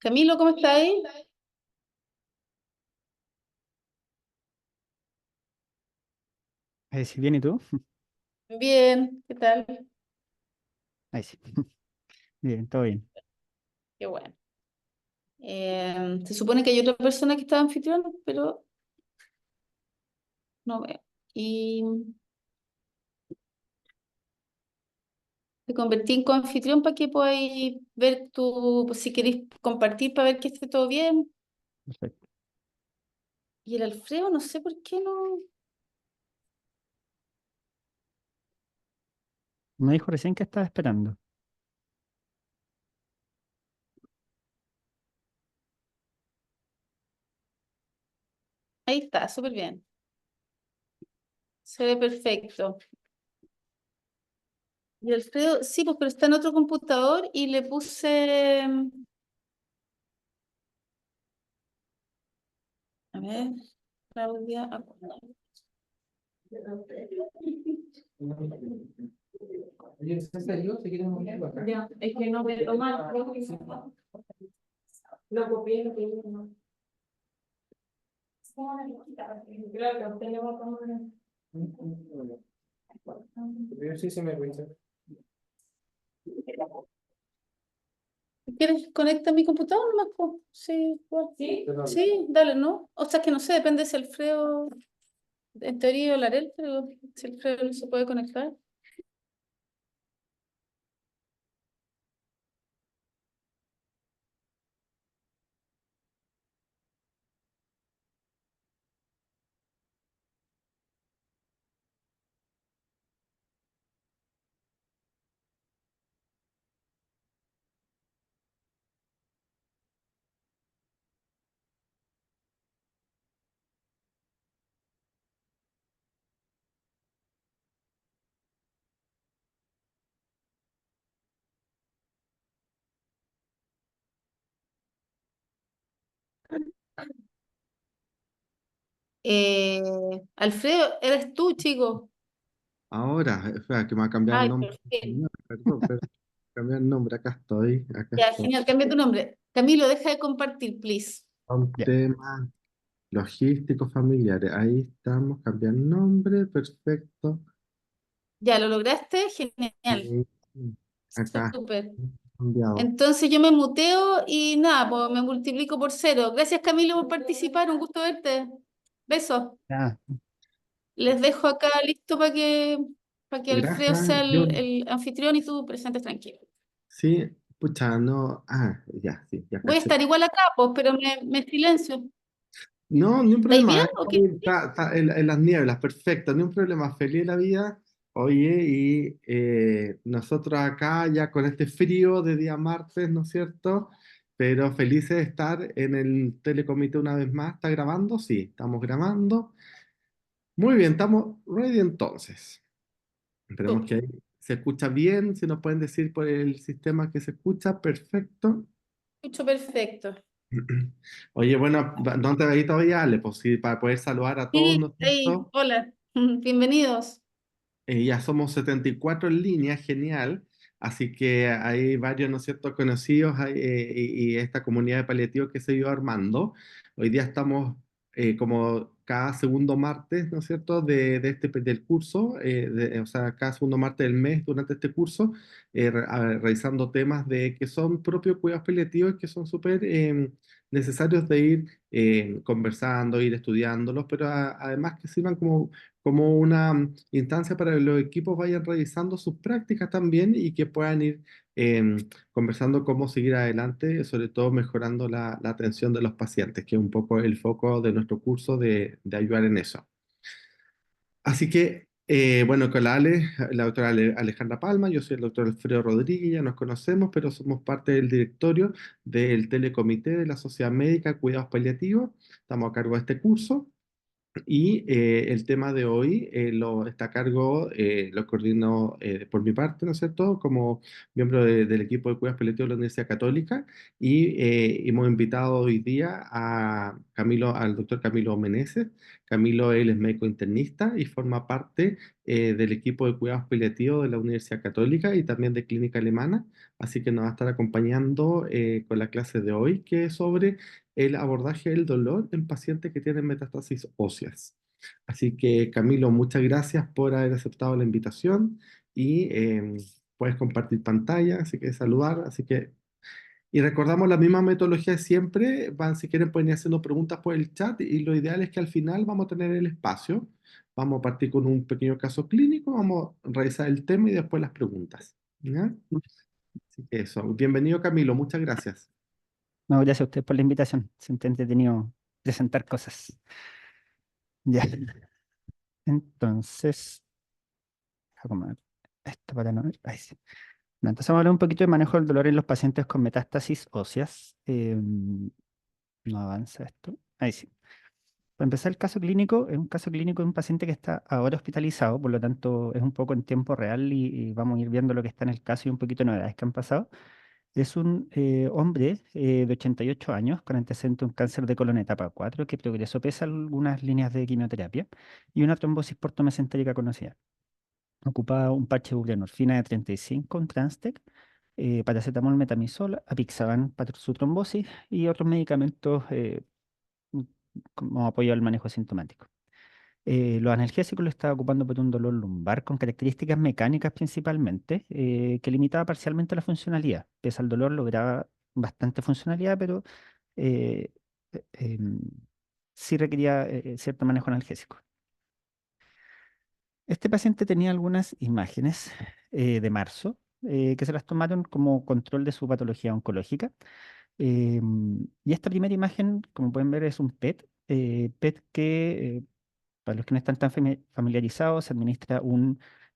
Camilo, ¿cómo estáis? Ahí sí, bien, ¿y tú? Bien, ¿qué tal? Ahí sí. Bien, todo bien. Qué bueno. Se supone que hay otra persona que está anfitrión, pero no veo. Y te convertí en coanfitrión para que podáis ver tu, pues, si queréis compartir para ver que esté todo bien. Perfecto. Y el Alfredo, no sé por qué no. Me dijo recién que estaba esperando. Ahí está, súper bien. Se ve perfecto. Y Alfredo, sí, pues, pero está en otro computador y le puse, a ver, Claudia. Oye, César, yo, si quieres un acá. Ya, es que no voy a tomar. Lo copié, lo pegué, no. Claro, tenemos como Yo sí se me cuenta. ¿Quieres conectar mi computador nomás, po? Sí, igual. Sí. Sí, dale, ¿no? O sea, que no sé, depende si Alfredo, en teoría hablar él, pero si Alfredo no se puede conectar. Alfredo, eres tú, chico. Ahora, espera, que me va a cambiar el Ay, nombre. perfecto. Perdón, pero cambiar el nombre, acá estoy, acá Ya, estoy. genial, cambia tu nombre. Camilo, deja de compartir, please. Un Ya. tema logístico familiares. Ahí estamos, cambiar nombre, perfecto. Ya, ¿lo lograste? Genial. Y acá, Súper. cambiado. Entonces yo me muteo y nada, pues me multiplico por cero. Gracias, Camilo, por participar. Un gusto verte. Besos. Ah, Les dejo acá listo para que Alfredo sea Gracias, yo, el anfitrión y tú presentes tranquilo. sí, pucha, no, ya, sí, ya Voy a caché. estar igual acá, pues, pero me silencio. No, ni un ¿Estáis bien? problema. ¿O qué? Está en las nieblas, perfecto, ni un problema. Feliz la vida. Oye, y nosotros acá ya con este frío de día martes, ¿no es cierto? Pero felices de estar en el telecomité una vez más. ¿Está grabando? Sí, estamos grabando. Muy bien, estamos ready entonces. Esperemos que Súper. ahí se escucha bien. Si nos pueden decir por el sistema que se escucha, perfecto. Escucho perfecto. Oye, bueno, ¿dónde te veis todavía, Ale? Pues sí, para poder saludar a todos, Sí, ¿no es ahí. cierto? Hola. Bienvenidos. Ya somos 74 en línea, genial. Así que hay varios, ¿no es cierto?, conocidos y esta comunidad de paliativos que se ha ido armando. Hoy día estamos como cada segundo martes, ¿no es cierto?, del curso, o sea, cada segundo martes del mes durante este curso, revisando temas que son propios cuidados paliativos que son súper necesarios de ir conversando, ir estudiándolos, pero además que sirvan como una instancia para que los equipos vayan revisando sus prácticas también y que puedan ir eh, conversando cómo seguir adelante, sobre todo mejorando la atención de los pacientes, que es un poco el foco de nuestro curso de ayudar en eso. Así que, bueno, con la doctora Alejandra Palma, yo soy el doctor Alfredo Rodríguez, ya nos conocemos, pero somos parte del directorio del Telecomité de la Sociedad Médica Cuidados Paliativos. Estamos a cargo de este curso. Y el tema de hoy lo está a cargo, lo coordino por mi parte, ¿no es cierto?, como miembro del equipo de cuidados paliativos de la Universidad Católica y hemos invitado hoy día al doctor Camilo Meneses. Camilo, él es médico internista y forma parte del equipo de cuidados paliativos de la Universidad Católica y también de Clínica Alemana, así que nos va a estar acompañando con la clase de hoy, que es sobre el abordaje del dolor en pacientes que tienen metástasis óseas. Así que Camilo, muchas gracias por haber aceptado la invitación y puedes compartir pantalla, así que saludar, así que y recordamos la misma metodología de siempre. Van, si quieren, pueden ir haciendo preguntas por el chat y lo ideal es que al final vamos a tener el espacio. Vamos a partir con un pequeño caso clínico, vamos a revisar el tema y después las preguntas. ¿Ya? Así que eso. Bienvenido, Camilo. Muchas gracias. No, gracias a usted por la invitación. Siempre entretenido presentar cosas. Ya. Entonces, voy a acomodar esto para no ver. Ahí sí. Bueno, entonces vamos a hablar un poquito de manejo del dolor en los pacientes con metástasis óseas. No avanza esto. Ahí sí. Para empezar, el caso clínico es un caso clínico de un paciente que está ahora hospitalizado, por lo tanto es un poco en tiempo real y vamos a ir viendo lo que está en el caso y un poquito de novedades que han pasado. Es un hombre de 88 años con antecedente de un cáncer de colon etapa 4 que progresó pese a algunas líneas de quimioterapia y una trombosis portomesentérica conocida. Ocupaba un parche de buprenorfina de 35, un Transtec, paracetamol, metamizol, apixaban para su trombosis y otros medicamentos mm, como apoyo al manejo sintomático. Los analgésicos lo estaba ocupando por un dolor lumbar con características mecánicas principalmente, que limitaba parcialmente la funcionalidad. Pese al dolor lograba bastante funcionalidad, pero eh, em, sí requería cierto manejo analgésico. Este paciente tenía algunas imágenes de marzo que se las tomaron como control de su patología oncológica. Y esta primera imagen, como pueden ver, es un PET, PET que para los que no están tan familiarizados, se administra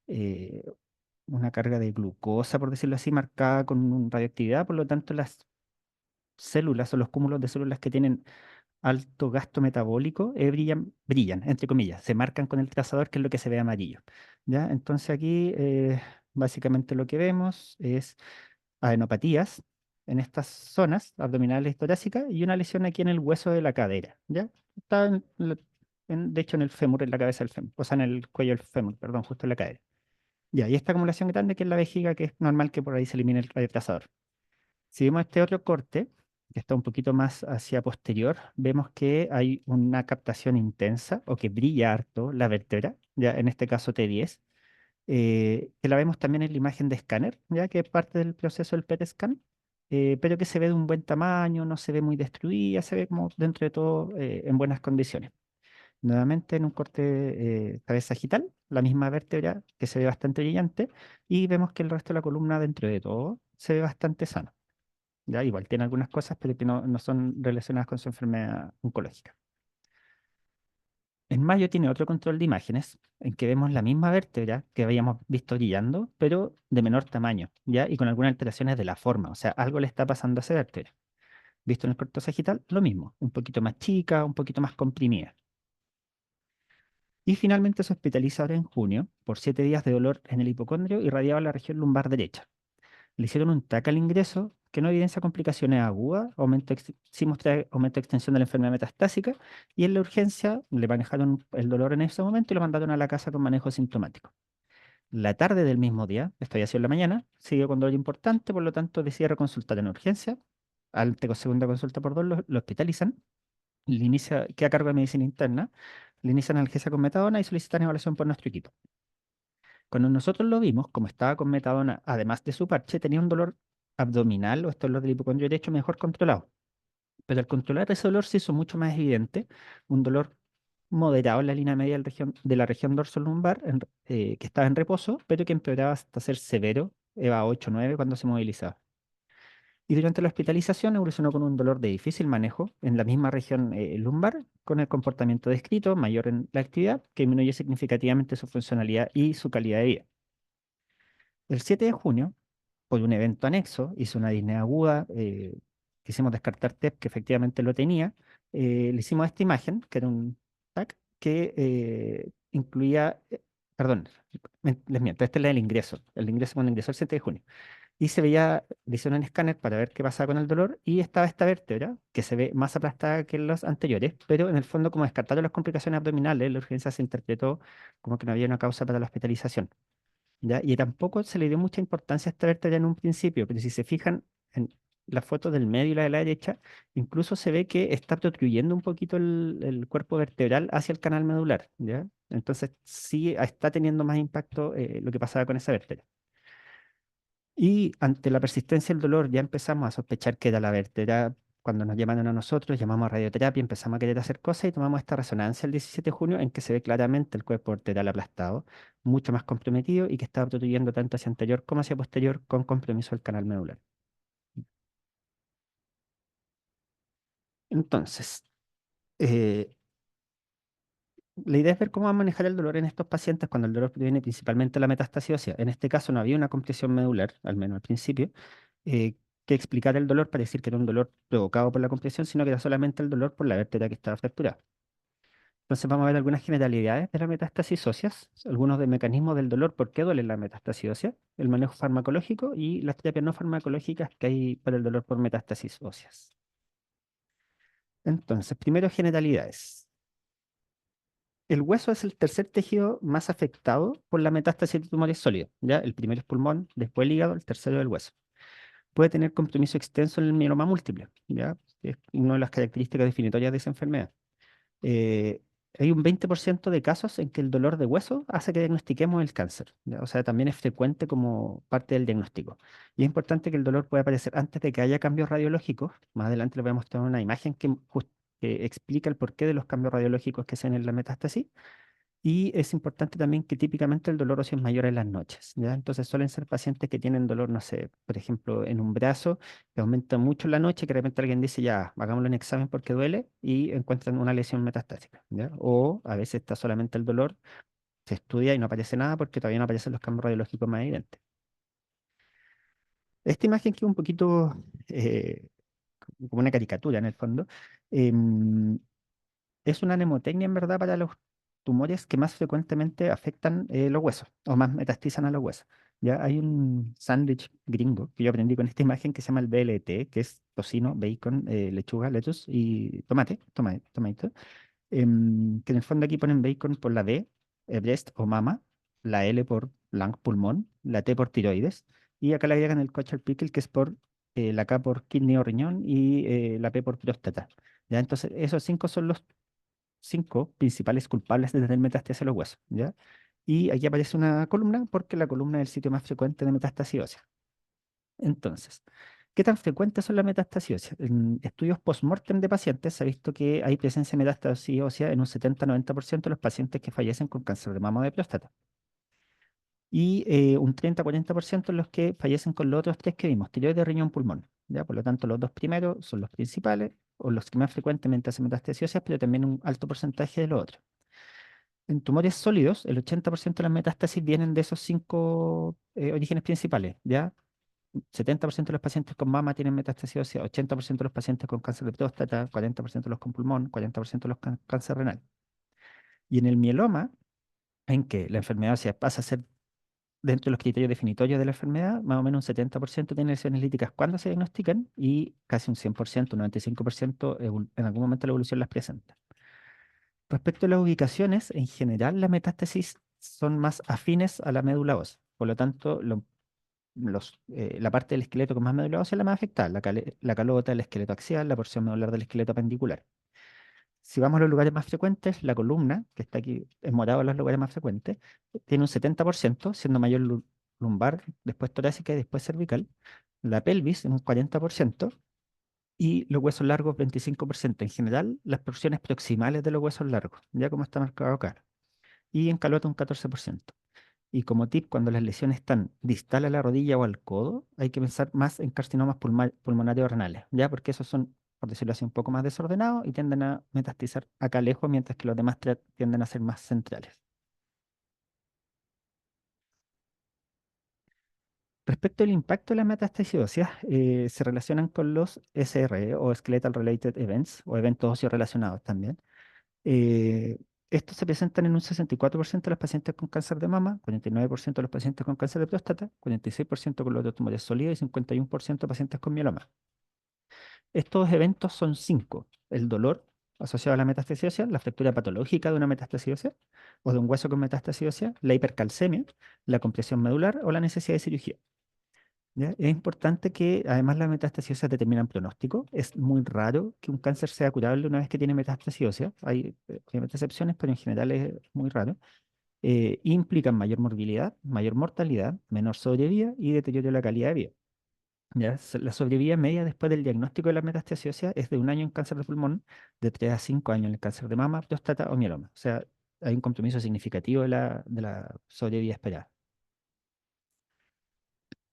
eh, una carga de glucosa, por decirlo así, marcada con radioactividad. Por lo tanto, las células o los cúmulos de células que tienen alto gasto metabólico brillan, entre comillas, se marcan con el trazador, que es lo que se ve amarillo. ¿Ya? Entonces aquí básicamente lo que vemos es adenopatías en estas zonas abdominales torácicas y una lesión aquí en el hueso de la cadera. ¿Ya? Está de hecho en el fémur, en la cabeza del fémur, o sea, en el cuello del fémur, perdón, justo en la cadera. Ya, y esta acumulación grande que es la vejiga, que es normal que por ahí se elimine el radiotrazador. Si vemos este otro corte, que está un poquito más hacia posterior, vemos que hay una captación intensa o que brilla harto la vértebra, ya en este caso T10, que la vemos también en la imagen de escáner, ya que es parte del proceso del PET scan, pero que se ve de un buen tamaño, no se ve muy destruida, se ve como dentro de todo en buenas condiciones. Nuevamente en un corte cabeza sagital, la misma vértebra que se ve bastante brillante, y vemos que el resto de la columna dentro de todo se ve bastante sano. Ya, igual tiene algunas cosas, pero que no son relacionadas con su enfermedad oncológica. En mayo tiene otro control de imágenes en que vemos la misma vértebra que habíamos visto brillando, pero de menor tamaño, ¿ya? Y con algunas alteraciones de la forma, o sea, algo le está pasando a esa vértebra. Visto en el corto sagital, lo mismo, un poquito más chica, un poquito más comprimida. Y finalmente se hospitaliza ahora en junio por 7 días de dolor en el hipocondrio irradiado a la región lumbar derecha. Le hicieron un TAC al ingreso que no evidencia complicaciones agudas, sí muestra aumento de extensión de la enfermedad metastásica, y en la urgencia le manejaron el dolor en ese momento y lo mandaron a la casa con manejo sintomático. La tarde del mismo día, esto ya ha sido en la mañana, siguió con dolor importante, por lo tanto decide reconsultar en urgencia. Ante segunda consulta por dolor lo hospitalizan, queda a cargo de medicina interna, le inician analgesia con metadona y solicitan evaluación por nuestro equipo. Cuando nosotros lo vimos, como estaba con metadona, además de su parche, tenía un dolor abdominal o este dolor del hipocondrio derecho mejor controlado. Pero al controlar ese dolor se hizo mucho más evidente un dolor moderado en la línea media de la región dorsolumbar, que estaba en reposo, pero que empeoraba hasta ser severo, EVA 8 o 9, cuando se movilizaba. Y durante la hospitalización evolucionó con un dolor de difícil manejo en la misma región lumbar, con el comportamiento descrito, mayor en la actividad, que disminuyó significativamente su funcionalidad y su calidad de vida. El 7 de junio, por un evento anexo, hizo una disnea aguda, quisimos descartar TEP, que efectivamente lo tenía, le hicimos esta imagen, que era un TAC, que incluía, perdón, les miento, esta es la del ingreso, el ingreso cuando ingresó el 7 de junio, y se veía, le hicieron un escáner para ver qué pasaba con el dolor, y estaba esta vértebra, que se ve más aplastada que los anteriores, pero en el fondo, como descartaron las complicaciones abdominales, la urgencia se interpretó como que no había una causa para la hospitalización. ¿ya? Y tampoco se le dio mucha importancia a esta vértebra en un principio, pero si se fijan en la foto del medio y la de la derecha, incluso se ve que está protrudiendo un poquito el cuerpo vertebral hacia el canal medular, ¿ya? Entonces sí está teniendo más impacto lo que pasaba con esa vértebra. Y ante la persistencia del dolor ya empezamos a sospechar que era la vértebra. Cuando nos llaman a nosotros, llamamos a radioterapia, empezamos a querer hacer cosas y tomamos esta resonancia el 17 de junio en que se ve claramente el cuerpo vertebral aplastado, mucho más comprometido y que estaba protrudiendo tanto hacia anterior como hacia posterior con compromiso del canal medular. Entonces, eh, la idea es ver cómo va a manejar el dolor en estos pacientes cuando el dolor proviene principalmente de la metástasis ósea. En este caso no había una compresión medular, al menos al principio, eh, que explicara el dolor para decir que era un dolor provocado por la compresión, sino que era solamente el dolor por la vértebra que estaba fracturada. Entonces vamos a ver algunas generalidades de la metástasis óseas, algunos de mecanismos del dolor, por qué duele la metástasis ósea, el manejo farmacológico y las terapias no farmacológicas que hay para el dolor por metástasis óseas. Entonces, primero generalidades. El hueso es el tercer tejido más afectado por la metástasis de tumores sólidos, ¿ya? El primero es pulmón, después el hígado, el tercero el hueso. Puede tener compromiso extenso en el mieloma múltiple, ¿ya? Es una de las características definitorias de esa enfermedad. Eh, Hay un 20% de casos en que el dolor de hueso hace que diagnostiquemos el cáncer, ¿ya? O sea, también es frecuente como parte del diagnóstico. Y es importante que el dolor pueda aparecer antes de que haya cambios radiológicos. Más adelante les voy a mostrar una imagen que explica el porqué de los cambios radiológicos que se ven en la metástasis. Y es importante también que típicamente el dolor óseo es mayor en las noches, ¿ya? Entonces suelen ser pacientes que tienen dolor, no sé, por ejemplo, en un brazo, que aumenta mucho en la noche, que de repente alguien dice, ya, hagámoslo en examen porque duele, y encuentran una lesión metastásica, ¿ya? O a veces está solamente el dolor, se estudia y no aparece nada porque todavía no aparecen los cambios radiológicos más evidentes. Esta imagen que es un poquito como una caricatura en el fondo, em, es una mnemotecnia en verdad para los tumores que más frecuentemente afectan los huesos o más metastizan a los huesos. Ya hay un sándwich gringo que yo aprendí con esta imagen que se llama el BLT, que es tocino, bacon, lechuga, lettuce y tomato, que en el fondo aquí ponen bacon por la B, breast o mama, la L por lung, pulmón, la T por tiroides, y acá le agregan el kosher pickle, que es por la K por kidney o riñón y la P por próstata. Ya, entonces, esos cinco son los cinco principales culpables de tener metástasis a los huesos, ¿ya? Y aquí aparece una columna porque la columna es el sitio más frecuente de metástasis ósea. Entonces, ¿qué tan frecuentes son las metástasis óseas? En estudios post-mortem de pacientes se ha visto que hay presencia de metástasis ósea en un 70-90% de los pacientes que fallecen con cáncer de mama o de próstata. Y un 30-40% en los que fallecen con los otros tres que vimos, tiroides, riñón, pulmón. ¿Ya? Por lo tanto, los dos primeros son los principales o los que más frecuentemente hacen metástasis óseas, pero también un alto porcentaje de los otros. En tumores sólidos, el 80% de las metástasis vienen de esos cinco orígenes principales, ¿ya? 70% de los pacientes con mama tienen metástasis ósea, 80% de los pacientes con cáncer de próstata, 40% de los con pulmón, 40% de los con cáncer renal. Y en el mieloma, en que la enfermedad ósea pasa a ser dentro de los criterios definitorios de la enfermedad, más o menos un 70% tiene lesiones líticas cuando se diagnostican y casi un 100%, un 95% en algún momento la evolución las presenta. Respecto a las ubicaciones, en general las metástasis son más afines a la médula ósea. Por lo tanto, la parte del esqueleto con más médula ósea es la más afectada, la calota, el esqueleto axial, la porción medular del esqueleto apendicular. Si vamos a los lugares más frecuentes, la columna, que está aquí en morado en los lugares más frecuentes, tiene un 70%, siendo mayor lumbar, después torácica y después cervical. La pelvis en un 40% y los huesos largos 25%. En general, las porciones proximales de los huesos largos, ya como está marcado acá. Y en calota un 14%. Y como tip, cuando las lesiones están distal a la rodilla o al codo, hay que pensar más en carcinomas pulmonarios o renales, ¿ya? Porque esos son, por decirlo así, un poco más desordenados y tienden a metastizar acá lejos, mientras que los demás tienden a ser más centrales. Respecto al impacto de las metástasis óseas, se relacionan con los SRE o Skeletal Related Events o eventos óseos relacionados también. Eh, Estos se presentan en un 64% de los pacientes con cáncer de mama, 49% de los pacientes con cáncer de próstata, 46% con los otros tumores sólidos y 51% de pacientes con mieloma. Estos eventos son cinco: el dolor, asociados a la metastasis ósea, la fractura patológica de una metastasis ósea o de un hueso con metastasis ósea, la hipercalcemia, la compresión medular o la necesidad de cirugía. ¿Ya? Es importante que además la metástasis ósea determina un pronóstico. Es muy raro que un cáncer sea curable una vez que tiene metástasis ósea. Hay obviamente excepciones, pero en general es muy raro. Implican mayor morbilidad, mayor mortalidad, menor sobrevida y deterioro de la calidad de vida. ¿Ya? La sobrevida media después del diagnóstico de la metástasis ósea es de 1 año en cáncer de pulmón, de 3 a 5 años en el cáncer de mama, próstata o mieloma. O sea, hay un compromiso significativo de la sobrevida esperada.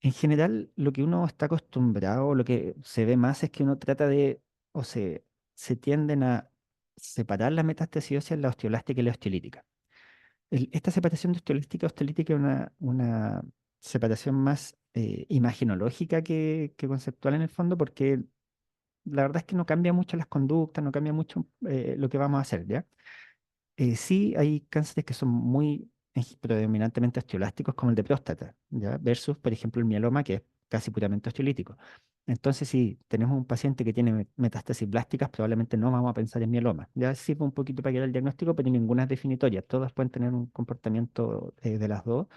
En general, lo que uno está acostumbrado, lo que se ve más es que uno trata de, o se tienden a separar la metástasis ósea en la osteoblástica y la osteolítica. Esta separación de osteoblástica y osteolítica es una separación más imaginológica que conceptual en el fondo, porque la verdad es que no cambia mucho las conductas, no cambia mucho lo que vamos a hacer, ¿ya? Sí, hay cánceres que son muy predominantemente osteoblásticos, como el de próstata, ¿ya? Versus, por ejemplo, el mieloma, que es casi puramente osteolítico. Entonces, si tenemos un paciente que tiene metástasis blásticas, probablemente no vamos a pensar en mieloma. Ya sirve un poquito para guiar el diagnóstico, pero ninguna es definitoria. Todas pueden tener un comportamiento de las dos,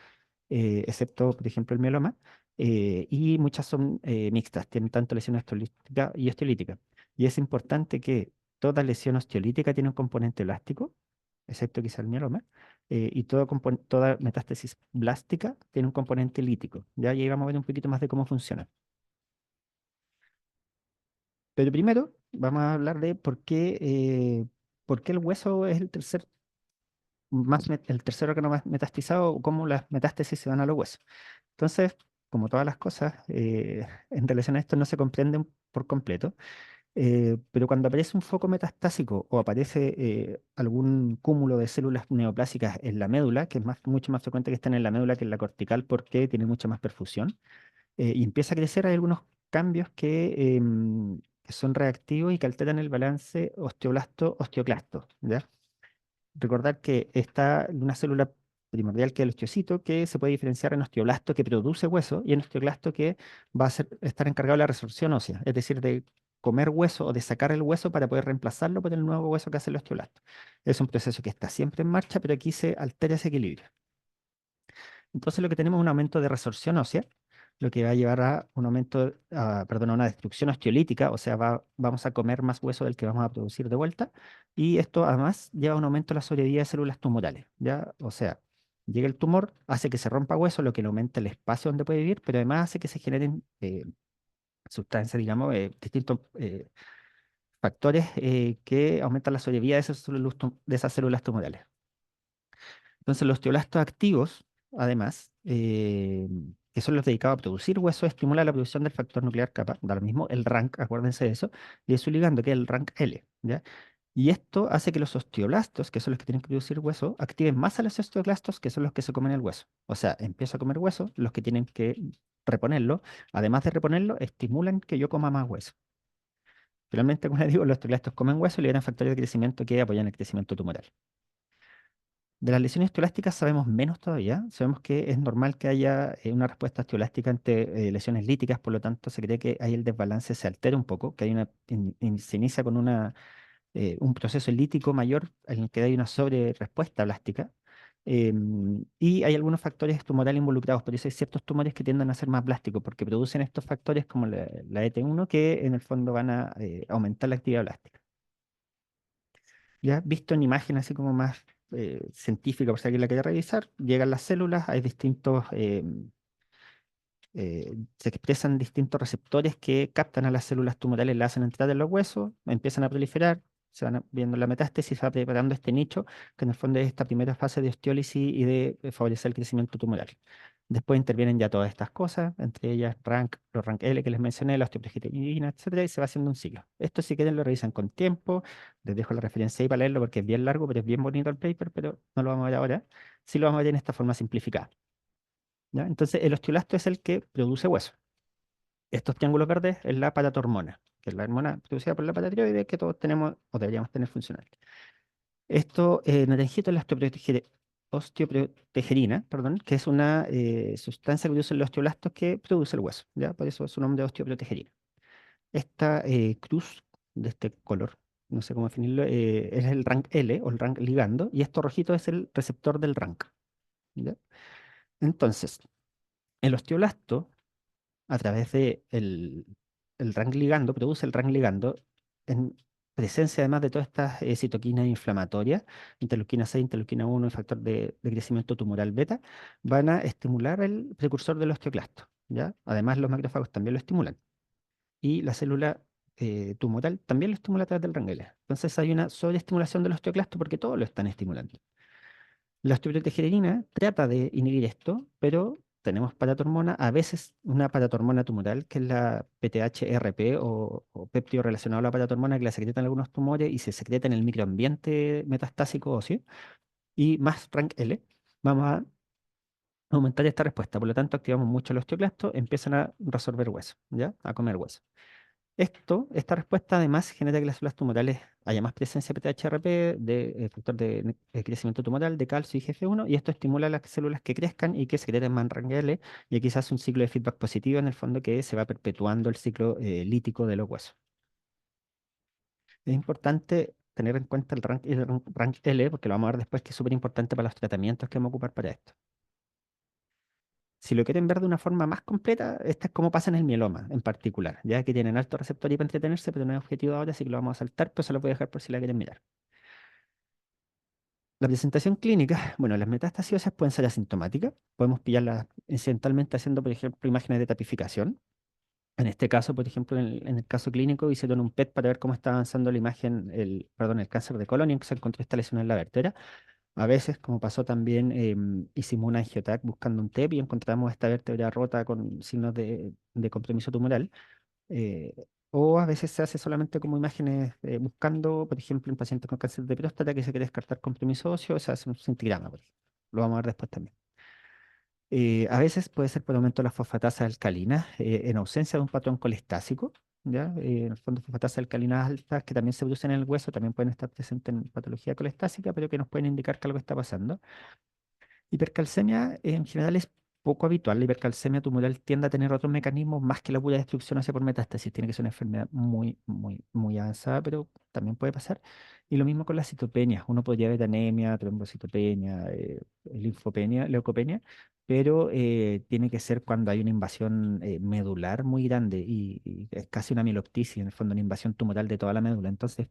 excepto, por ejemplo, el mieloma. Y muchas son mixtas, tienen tanto lesión osteolítica y osteolítica. Y es importante que toda lesión osteolítica tiene un componente elástico, excepto quizá el mieloma, y toda metástasis blástica tiene un componente lítico. Ya llegamos a ver un poquito más de cómo funciona. Pero primero vamos a hablar de por qué el hueso es el tercer órgano más metastizado o cómo las metástasis se dan a los huesos. Entonces, como todas las cosas, en relación a esto no se comprenden por completo. Pero cuando aparece un foco metastásico o aparece algún cúmulo de células neoplásicas en la médula, que es mucho más frecuente que estén en la médula que en la cortical porque tiene mucha más perfusión, y empieza a crecer, hay algunos cambios que son reactivos y que alteran el balance osteoblasto-osteoclasto, ¿ya? Recordar que está una célula primordial que es el osteocito, que se puede diferenciar en osteoblasto que produce hueso y en osteoclasto que va a estar encargado de la resorción ósea, es decir, de comer hueso o de sacar el hueso para poder reemplazarlo por el nuevo hueso que hace el osteoblasto. Es un proceso que está siempre en marcha, pero aquí se altera ese equilibrio. Entonces lo que tenemos es un aumento de resorción ósea, lo que va a llevar a un aumento, perdón, a una destrucción osteolítica, o sea, vamos a comer más hueso del que vamos a producir de vuelta, y esto además lleva a un aumento de la sobrevida de células tumorales, ¿ya? O sea, llega el tumor, hace que se rompa hueso, lo que le aumenta el espacio donde puede vivir, pero además hace que se generen sustancias, digamos, distintos factores que aumentan la sobrevida de esas células tumorales. Entonces, los osteoblastos activos, además, que son los dedicados a producir hueso, estimulan la producción del factor nuclear kappa, da lo mismo, el RANK, acuérdense de eso, y es su ligando, que es el RANK L, ¿ya? Y esto hace que los osteoblastos, que son los que tienen que producir hueso, activen más a los osteoclastos, que son los que se comen el hueso. O sea, empiezo a comer hueso, los que tienen que reponerlo, además de reponerlo, estimulan que yo coma más hueso. Finalmente, como les digo, los osteoclastos comen hueso y liberan factores de crecimiento que apoyan el crecimiento tumoral. De las lesiones osteoblásticas sabemos menos todavía. Sabemos que es normal que haya una respuesta osteoblástica ante lesiones líticas, por lo tanto se cree que ahí el desbalance se altera un poco, que hay se inicia con un proceso lítico mayor en el que hay una sobre-respuesta blástica. Y hay algunos factores tumorales involucrados, por eso hay ciertos tumores que tienden a ser más blásticos, porque producen estos factores como la ET1 que en el fondo van a aumentar la actividad blástica. Ya visto en imagen así como más científica, por si alguien la quiere revisar, llegan las células, hay se expresan distintos receptores que captan a las células tumorales, las hacen entrar en los huesos, empiezan a proliferar, se van viendo la metástasis, se va preparando este nicho, que en el fondo es esta primera fase de osteólisis y de favorecer el crecimiento tumoral. Después intervienen ya todas estas cosas, entre ellas los rank L que les mencioné, la osteoprogesterina, etcétera, y se va haciendo un ciclo. Esto si quieren lo revisan con tiempo, les dejo la referencia ahí para leerlo porque es bien largo, pero es bien bonito el paper, pero no lo vamos a ver ahora. Sí lo vamos a ver en esta forma simplificada. ¿Ya? Entonces, el osteoblasto es el que produce hueso. Estos triángulos verdes es la paratormona, que es la hormona producida por la paratiroide que todos tenemos o deberíamos tener funcional. Esto, naranjito, es la osteoprotegerina, perdón, que es una sustancia que producen los osteoblastos que produce el hueso, ¿ya? Por eso su nombre es osteoprotegerina. Esta cruz de este color no sé cómo definirlo, es el rank L o el rank ligando, y esto rojito es el receptor del rank. ¿Ya? Entonces, el osteoblasto, a través de el rank ligando, produce el rank ligando en presencia además de todas estas citoquinas inflamatorias, interleuquina 6, interleuquina 1 y factor de crecimiento tumoral beta, van a estimular el precursor del osteoclasto, ¿ya? Además, los macrófagos también lo estimulan. Y la célula tumoral también lo estimula a través del rank L. Entonces hay una sobreestimulación del osteoclasto porque todos lo están estimulando. La osteoprotegerina trata de inhibir esto, pero tenemos paratormona, a veces una paratormona tumoral, que es la PTH-RP o péptido relacionado a la paratormona, que la secreta en algunos tumores y se secreta en el microambiente metastásico óseo, y más rank L. Vamos a aumentar esta respuesta. Por lo tanto, activamos mucho el osteoclasto, empiezan a resolver hueso, ¿ya? A comer hueso. Esta respuesta además genera que las células tumorales haya más presencia de PTHRP, de factor de crecimiento tumoral, de calcio y GF1, y esto estimula a las células que crezcan y que secreten más RANGL, y aquí se hace un ciclo de feedback positivo en el fondo que se va perpetuando el ciclo lítico de los huesos. Es importante tener en cuenta el rank L, porque lo vamos a ver después, que es súper importante para los tratamientos que vamos a ocupar para esto. Si lo quieren ver de una forma más completa, esta es como pasa en el mieloma en particular, ya que tienen alto receptor y para entretenerse, pero no es objetivo ahora, así que lo vamos a saltar, pero se lo voy a dejar por si la quieren mirar. La presentación clínica, bueno, las metástasis óseas pueden ser asintomáticas, podemos pillarlas incidentalmente haciendo, por ejemplo, imágenes de tapificación. En este caso, por ejemplo, en el caso clínico, hicieron un PET para ver cómo está avanzando la imagen, perdón, el cáncer de colon y en que se encontró esta lesión en la vértebra. A veces, como pasó también, hicimos un angiotac buscando un TEP y encontramos esta vértebra rota con signos de compromiso tumoral. eh, o a veces se hace solamente como imágenes buscando, por ejemplo, en pacientes con cáncer de próstata que se quiere descartar compromiso óseo, se hace un centigrama, por ejemplo. Lo vamos a ver después también. A veces puede ser por aumento de la fosfatasa alcalina en ausencia de un patrón colestásico. ¿Ya? En el fondo, fosfatasas alcalinas altas que también se producen en el hueso también pueden estar presentes en patología colestásica, pero que nos pueden indicar que algo está pasando. Hipercalcemia en general es poco habitual. La hipercalcemia tumoral tiende a tener otros mecanismos más que la pura destrucción hacia por metástasis. Tiene que ser una enfermedad muy, muy, muy avanzada, pero también puede pasar. Y lo mismo con las citopenias. Uno podría ver anemia, trombocitopenia, linfopenia, leucopenia, pero tiene que ser cuando hay una invasión medular muy grande y es casi una mieloptisis, en el fondo, una invasión tumoral de toda la médula. Entonces,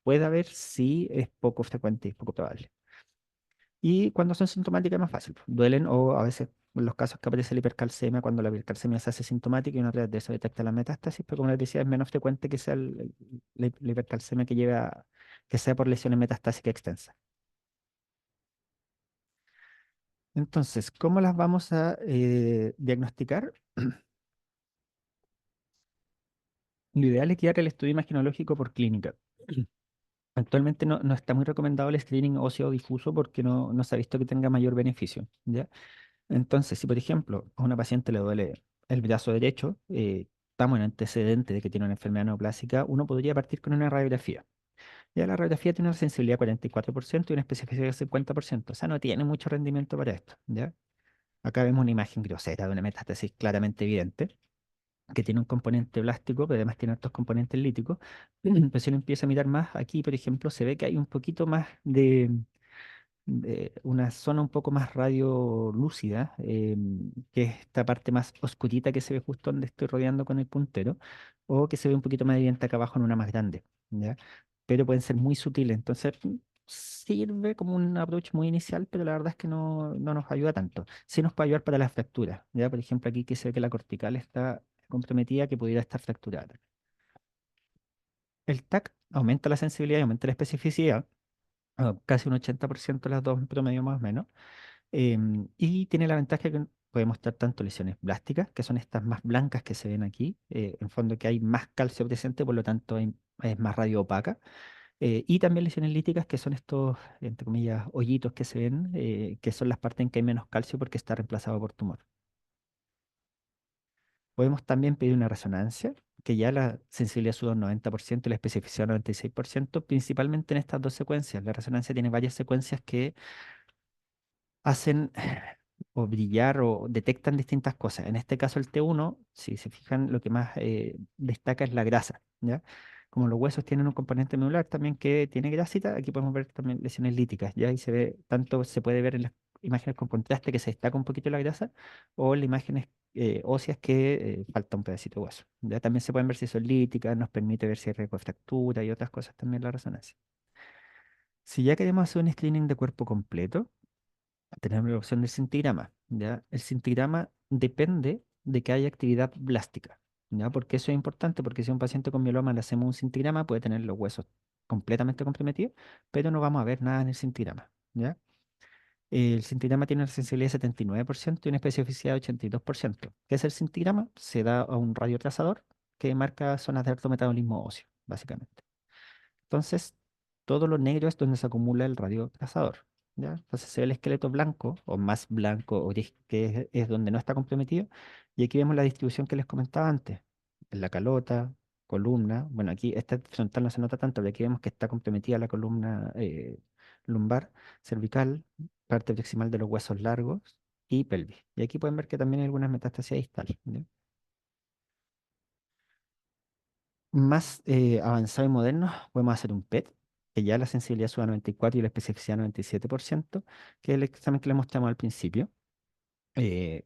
puede haber, sí, es poco frecuente y es poco probable. Y cuando son sintomáticas es más fácil, pues. Duelen o a veces en los casos que aparece la hipercalcemia, cuando la hipercalcemia se hace sintomática y uno a través de eso detecta la metástasis, pero como les decía, es menos frecuente que sea la hipercalcemia que lleva, que sea por lesiones metastásicas extensas. Entonces, ¿cómo las vamos a diagnosticar? Lo ideal es guiar el estudio imaginológico por clínica. Actualmente no está muy recomendado el screening óseo difuso porque no se ha visto que tenga mayor beneficio, ¿ya? Entonces, si por ejemplo a una paciente le duele el brazo derecho, estamos en antecedente de que tiene una enfermedad neoplásica, uno podría partir con una radiografía. Ya la radiografía tiene una sensibilidad de 44% y una especificidad de 50%, o sea, no tiene mucho rendimiento para esto, ¿ya? Acá vemos una imagen grosera de una metástasis claramente evidente, que tiene un componente plástico, pero además tiene otros componentes líticos. Pero si uno empieza a mirar más, aquí, por ejemplo, se ve que hay un poquito más de una zona un poco más radiolúcida, que es esta parte más oscurita que se ve justo donde estoy rodeando con el puntero, o que se ve un poquito más evidente acá abajo en una más grande, ¿ya? Pero pueden ser muy sutiles, entonces sirve como un approach muy inicial, pero la verdad es que no nos ayuda tanto. Sí nos puede ayudar para las fracturas, ¿ya? Por ejemplo, aquí que se ve que la cortical está comprometida, que pudiera estar fracturada. El TAC aumenta la sensibilidad y aumenta la especificidad, casi un 80% las dos en promedio más o menos. Y tiene la ventaja que puede mostrar tanto lesiones blásticas, que son estas más blancas que se ven aquí, en fondo que hay más calcio presente, por lo tanto es más radio opaca, y también lesiones líticas, que son estos, entre comillas, hoyitos que se ven, que son las partes en que hay menos calcio porque está reemplazado por tumor. Podemos también pedir una resonancia, que ya la sensibilidad sube un 90% y la especificidad un 96%, principalmente en estas dos secuencias. La resonancia tiene varias secuencias que hacen o brillar o detectan distintas cosas. En este caso el T1, si se fijan, lo que más destaca es la grasa, ¿ya? Como los huesos tienen un componente medular también que tiene grasita, aquí podemos ver también lesiones líticas, ¿ya? Y se ve, tanto se puede ver en las imágenes con contraste que se destaca un poquito la grasa, o en las imágenes óseas que falta un pedacito de hueso. Ya también se pueden ver si son líticas, nos permite ver si hay riesgo de fractura y otras cosas también la resonancia. Si ya queremos hacer un screening de cuerpo completo, tenemos la opción del cintigrama, ¿ya? El cintigrama depende de que haya actividad blástica, ¿ya? Porque eso es importante, porque si a un paciente con mieloma le hacemos un cintigrama, puede tener los huesos completamente comprometidos, pero no vamos a ver nada en el cintigrama, ¿ya? El cintigrama tiene una sensibilidad de 79% y una especificidad de 82%. ¿Qué es el cintigrama? Se da a un radiotrazador que marca zonas de alto metabolismo óseo, básicamente. Entonces, todo lo negro es donde se acumula el radiotrazador, ¿ya? Entonces se ve el esqueleto blanco o más blanco o gris, que es donde no está comprometido. Y aquí vemos la distribución que les comentaba antes. En la calota, columna. Bueno, aquí esta frontal no se nota tanto, pero aquí vemos que está comprometida la columna lumbar, cervical, parte proximal de los huesos largos y pelvis. Y aquí pueden ver que también hay algunas metástasis distales, ¿ya? Más avanzado y moderno, podemos hacer un PET, que ya la sensibilidad sube a 94 y la especificidad a 97%, que es el examen que le mostramos al principio.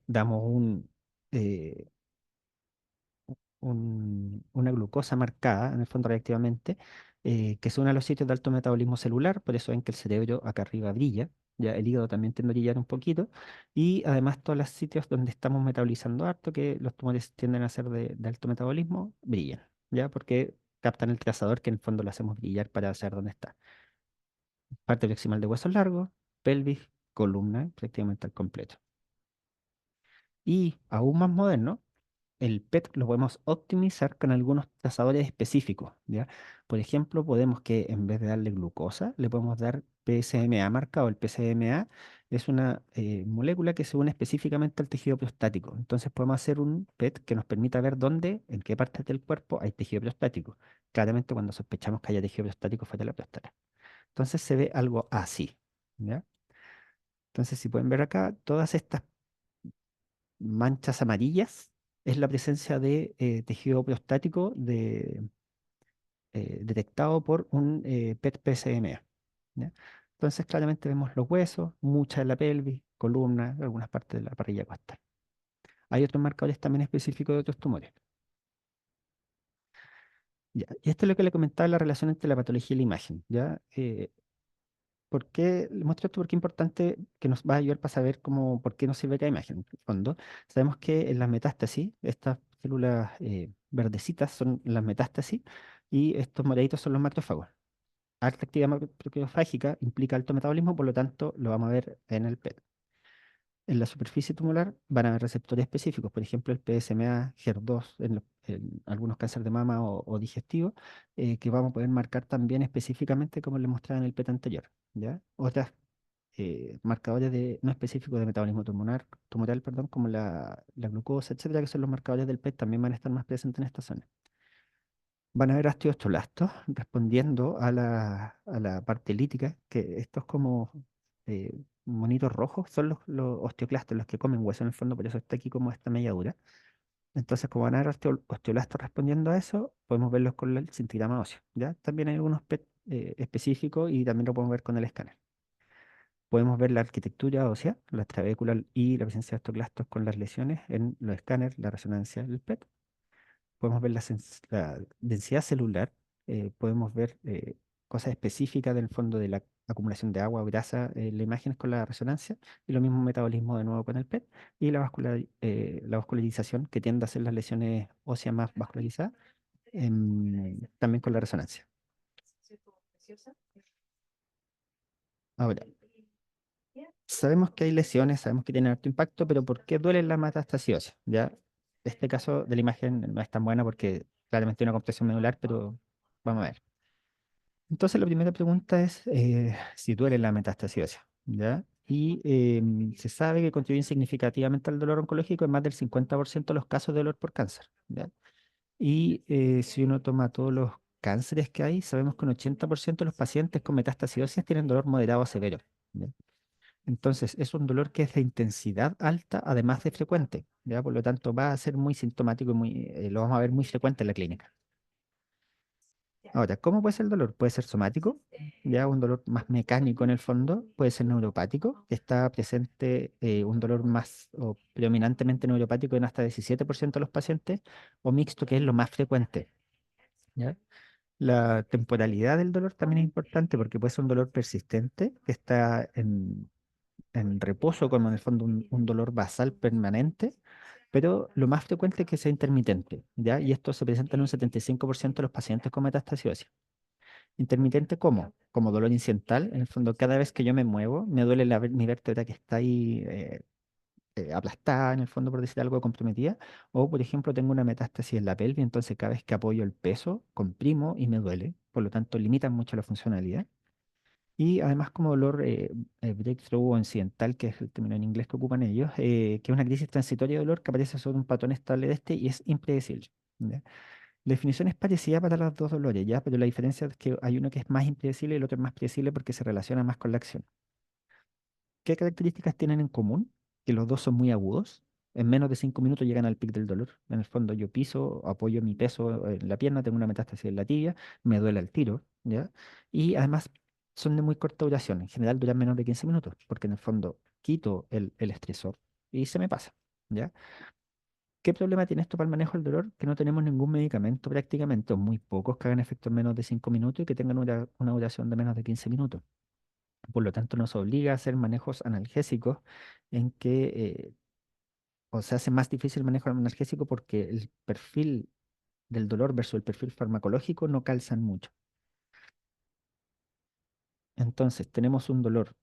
Damos eh, una glucosa marcada, en el fondo reactivamente, que se une a los sitios de alto metabolismo celular, por eso ven que el cerebro acá arriba brilla, ya el hígado también tiende a brillar un poquito, y además todos los sitios donde estamos metabolizando harto, que los tumores tienden a ser de alto metabolismo, brillan, ya porque captan el trazador que en el fondo lo hacemos brillar para saber dónde está. Parte proximal de huesos largos, pelvis, columna, prácticamente al completo. Y aún más moderno, el PET lo podemos optimizar con algunos trazadores específicos, ¿ya? Por ejemplo, podemos que en vez de darle glucosa, le podemos dar PSMA marcado. El PSMA es una molécula que se une específicamente al tejido prostático. Entonces podemos hacer un PET que nos permita ver dónde, en qué partes del cuerpo hay tejido prostático. Claramente cuando sospechamos que haya tejido prostático fuera de la próstata. Entonces se ve algo así, ¿ya? Entonces, si pueden ver acá, todas estas manchas amarillas es la presencia de tejido prostático detectado por un PET-PSMA, ¿ya? Entonces, claramente vemos los huesos, mucha de la pelvis, columna, algunas partes de la parrilla costal. Hay otros marcadores también específicos de otros tumores. Ya, y esto es lo que le comentaba, la relación entre la patología y la imagen, ¿ya? ¿Por qué le muestro esto? Porque es importante que nos va a ayudar para saber cómo, por qué nos sirve cada imagen. En el fondo, sabemos que en las metástasis, estas células verdecitas son las metástasis y estos moraditos son los macrófagos. Alta actividad macrofágica implica alto metabolismo, por lo tanto, lo vamos a ver en el PET. En la superficie tumoral van a haber receptores específicos, por ejemplo, el PSMA, HER2 en algunos cánceres de mama o digestivos, que vamos a poder marcar también específicamente como les mostraba en el PET anterior, ¿ya? Otras marcadores no específicos de metabolismo tumoral, perdón, como la glucosa, etcétera, que son los marcadores del PET, también van a estar más presentes en esta zona. Van a haber osteoblastos respondiendo a la parte lítica, que estos como monitos rojos son los osteoclastos, los que comen hueso en el fondo, por eso está aquí como esta melladura. Entonces, como van a haber osteoblastos respondiendo a eso, podemos verlos con el cintigrama óseo, ¿ya? También hay algunos PET específicos y también lo podemos ver con el escáner. Podemos ver la arquitectura ósea, la trabécula y la presencia de osteoclastos con las lesiones en los escáneres, la resonancia del PET. Podemos ver la densidad celular, podemos ver cosas específicas del fondo de la acumulación de agua o grasa en la imagen con la resonancia y lo mismo metabolismo de nuevo con el PET y la vascularización que tiende a ser las lesiones óseas más vascularizadas también con la resonancia. Ahora, sabemos que hay lesiones, sabemos que tienen alto impacto, pero ¿por qué duele la metástasis ósea? ¿Ya? Este caso de la imagen no es tan buena porque claramente hay una compresión medular, pero vamos a ver. Entonces, la primera pregunta es si duele la metástasis ósea, ¿ya? Y se sabe que contribuyen significativamente al dolor oncológico en más del 50% de los casos de dolor por cáncer, ¿ya? Y si uno toma todos los cánceres que hay, sabemos que un 80% de los pacientes con metástasis óseas tienen dolor moderado a severo, ¿ya? Entonces, es un dolor que es de intensidad alta, además de frecuente, ¿ya? Por lo tanto, va a ser muy sintomático y lo vamos a ver muy frecuente en la clínica. Ahora, ¿cómo puede ser el dolor? Puede ser somático, ya un dolor más mecánico en el fondo, puede ser neuropático, que está presente un dolor más o predominantemente neuropático en hasta 17% de los pacientes, o mixto, que es lo más frecuente, ¿ya? La temporalidad del dolor también es importante porque puede ser un dolor persistente que está en reposo, como en el fondo un dolor basal permanente, pero lo más frecuente es que sea intermitente, ¿ya? Y esto se presenta en un 75% de los pacientes con metástasis ósea. Intermitente, ¿cómo? Como dolor incidental, en el fondo cada vez que yo me muevo, me duele mi vértebra que está ahí aplastada, en el fondo por decir algo comprometida, o por ejemplo tengo una metástasis en la pelvis, entonces cada vez que apoyo el peso, comprimo y me duele, por lo tanto limitan mucho la funcionalidad. Y además como dolor breakthrough o incidental, que es el término en inglés que ocupan ellos, que es una crisis transitoria de dolor que aparece sobre un patrón estable de este y es impredecible. ¿Ya? La definición es parecida para los dos dolores, ¿ya? Pero la diferencia es que hay uno que es más impredecible y el otro es más predecible porque se relaciona más con la acción. ¿Qué características tienen en común? Que los dos son muy agudos. En menos de 5 minutos llegan al pic del dolor. En el fondo yo piso, apoyo mi peso en la pierna, tengo una metástasis en la tibia, me duele al tiro, ¿ya? Y además son de muy corta duración. En general duran menos de 15 minutos, porque en el fondo quito el estresor y se me pasa, ¿ya? ¿Qué problema tiene esto para el manejo del dolor? Que no tenemos ningún medicamento prácticamente, o muy pocos que hagan efecto en menos de 5 minutos y que tengan una duración de menos de 15 minutos. Por lo tanto, nos obliga a hacer manejos analgésicos en que o se hace más difícil el manejo analgésico porque el perfil del dolor versus el perfil farmacológico no calzan mucho. Entonces, tenemos un dolor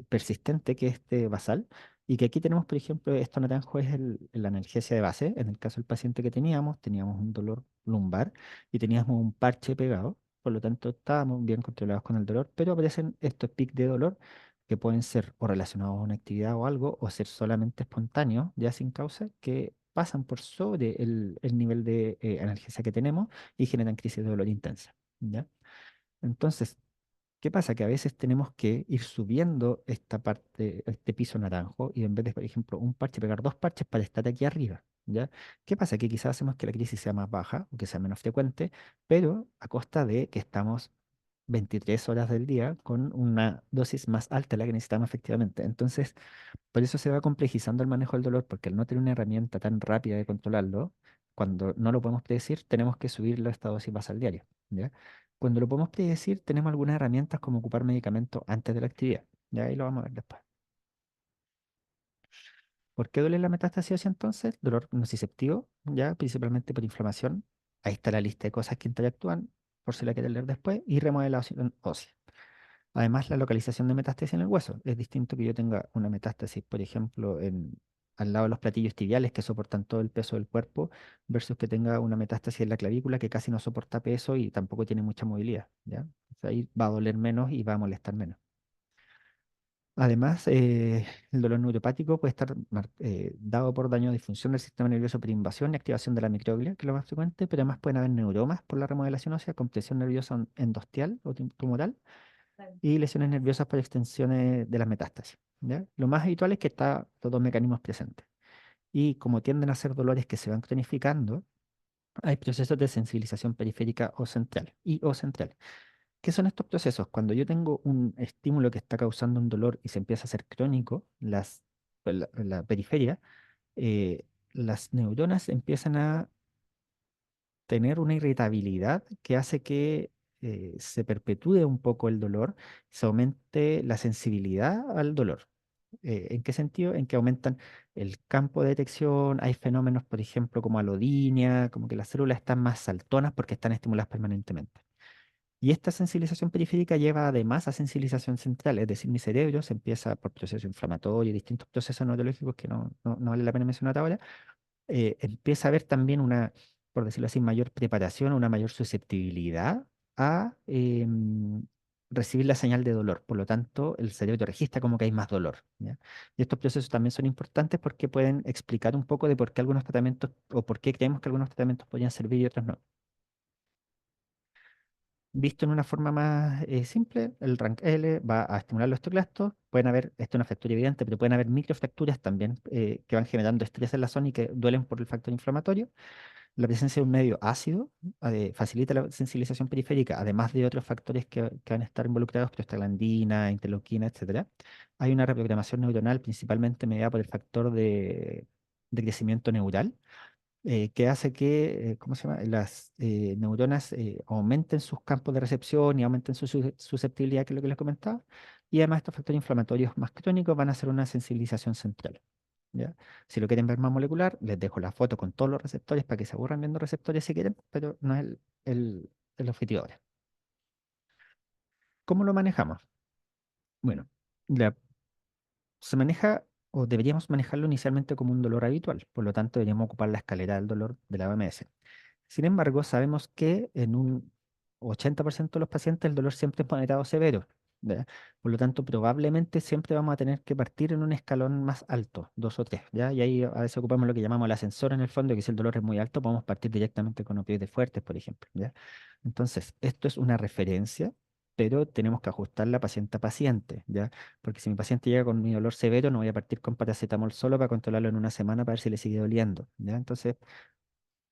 persistente que es este basal y que aquí tenemos, por ejemplo, esto naranjo es la analgesia de base. En el caso del paciente que teníamos un dolor lumbar y teníamos un parche pegado, por lo tanto estábamos bien controlados con el dolor, pero aparecen estos picos de dolor que pueden ser o relacionados a una actividad o algo o ser solamente espontáneos, ya sin causa, que pasan por sobre el nivel de analgesia que tenemos y generan crisis de dolor intensa, ¿ya? Entonces, ¿qué pasa? Que a veces tenemos que ir subiendo esta parte, este piso naranjo, y en vez de, por ejemplo, un parche, pegar dos parches para estar aquí arriba, ¿ya? ¿Qué pasa? Que quizás hacemos que la crisis sea más baja o que sea menos frecuente, pero a costa de que estamos 23 horas del día con una dosis más alta de la que necesitamos efectivamente. Entonces, por eso se va complejizando el manejo del dolor, porque al no tener una herramienta tan rápida de controlarlo, cuando no lo podemos predecir, tenemos que subirlo a esta dosis base al diario, ¿ya? Cuando lo podemos predecir, tenemos algunas herramientas como ocupar medicamentos antes de la actividad, ¿ya? Ahí lo vamos a ver después. ¿Por qué duele la metástasis ósea entonces? Dolor nociceptivo, ¿ya? Principalmente por inflamación. Ahí está la lista de cosas que interactúan, por si la quieren leer después, y remodelación ósea. Además, la localización de metástasis en el hueso. Es distinto que yo tenga una metástasis, por ejemplo, al lado de los platillos tibiales que soportan todo el peso del cuerpo, versus que tenga una metástasis en la clavícula que casi no soporta peso y tampoco tiene mucha movilidad, ¿ya? O sea, ahí va a doler menos y va a molestar menos. Además, el dolor neuropático puede estar dado por daño o disfunción del sistema nervioso por invasión y activación de la microglia, que es lo más frecuente, pero además pueden haber neuromas por la remodelación ósea, compresión nerviosa endostial o tumoral y lesiones nerviosas por extensiones de las metástasis, ¿ya? Lo más habitual es que está los dos mecanismos presentes. Y como tienden a ser dolores que se van cronificando, hay procesos de sensibilización periférica o central y o central. ¿Qué son estos procesos? Cuando yo tengo un estímulo que está causando un dolor y se empieza a hacer crónico, la periferia, eh, las neuronas empiezan a tener una irritabilidad que hace que se perpetúe un poco el dolor, se aumente la sensibilidad al dolor. ¿En qué sentido? En que aumentan el campo de detección, hay fenómenos, por ejemplo, como alodinia, como que las células están más saltonas porque están estimuladas permanentemente. Y esta sensibilización periférica lleva además a sensibilización central, es decir, mi cerebro se empieza por procesos inflamatorios, distintos procesos neurológicos que no vale la pena mencionar ahora, empieza a haber también una, por decirlo así, mayor preparación, una mayor susceptibilidad a recibir la señal de dolor. Por lo tanto, el cerebro registra como que hay más dolor, ¿ya? Y estos procesos también son importantes porque pueden explicar un poco de por qué algunos tratamientos o por qué creemos que algunos tratamientos podrían servir y otros no. Visto en una forma más simple, el rank L va a estimular los osteoclastos. Pueden haber, esto es una fractura evidente, pero pueden haber microfracturas también que van generando estrés en la zona y que duelen por el factor inflamatorio. La presencia de un medio ácido facilita la sensibilización periférica, además de otros factores que van a estar involucrados, prostaglandina, interleuquina, etcétera. Hay una reprogramación neuronal principalmente mediada por el factor de crecimiento neural, que hace que, ¿cómo se llama? Las neuronas aumenten sus campos de recepción y aumenten su susceptibilidad, que es lo que les comentaba. Y además estos factores inflamatorios más crónicos van a hacer una sensibilización central. ¿Ya? Si lo quieren ver más molecular, les dejo la foto con todos los receptores para que se aburran viendo receptores si quieren, pero no es el objetivo ahora. ¿Cómo lo manejamos? Bueno, la- se maneja o deberíamos manejarlo inicialmente como un dolor habitual, por lo tanto deberíamos ocupar la escalera del dolor de la OMS. Sin embargo, sabemos que en un 80% de los pacientes el dolor siempre es moderado o severo, ¿ya? Por lo tanto, probablemente siempre vamos a tener que partir en un escalón más alto, 2 o 3, ¿ya? Y ahí a veces ocupamos lo que llamamos el ascensor en el fondo, que si el dolor es muy alto, podemos partir directamente con opioides fuertes, por ejemplo, ¿ya? Entonces, esto es una referencia, pero tenemos que ajustarla paciente a paciente, ¿ya? Porque si mi paciente llega con mi dolor severo, no voy a partir con paracetamol solo para controlarlo en una semana para ver si le sigue doliendo, ¿ya? Entonces,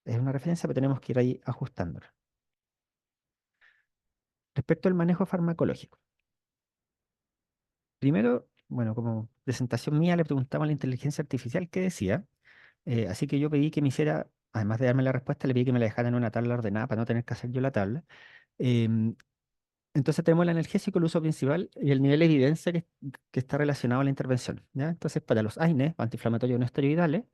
es una referencia, pero tenemos que ir ahí ajustándola. Respecto al manejo farmacológico. Primero, bueno, como presentación mía, le preguntamos a la inteligencia artificial qué decía. Así que yo pedí que me hiciera, además de darme la respuesta, le pedí que me la dejara en una tabla ordenada para no tener que hacer yo la tabla. Em, entonces tenemos el analgésico, el uso principal y el nivel de evidencia que está relacionado a la intervención, ¿ya? Entonces, para los AINES, antiinflamatorios no esteroidales,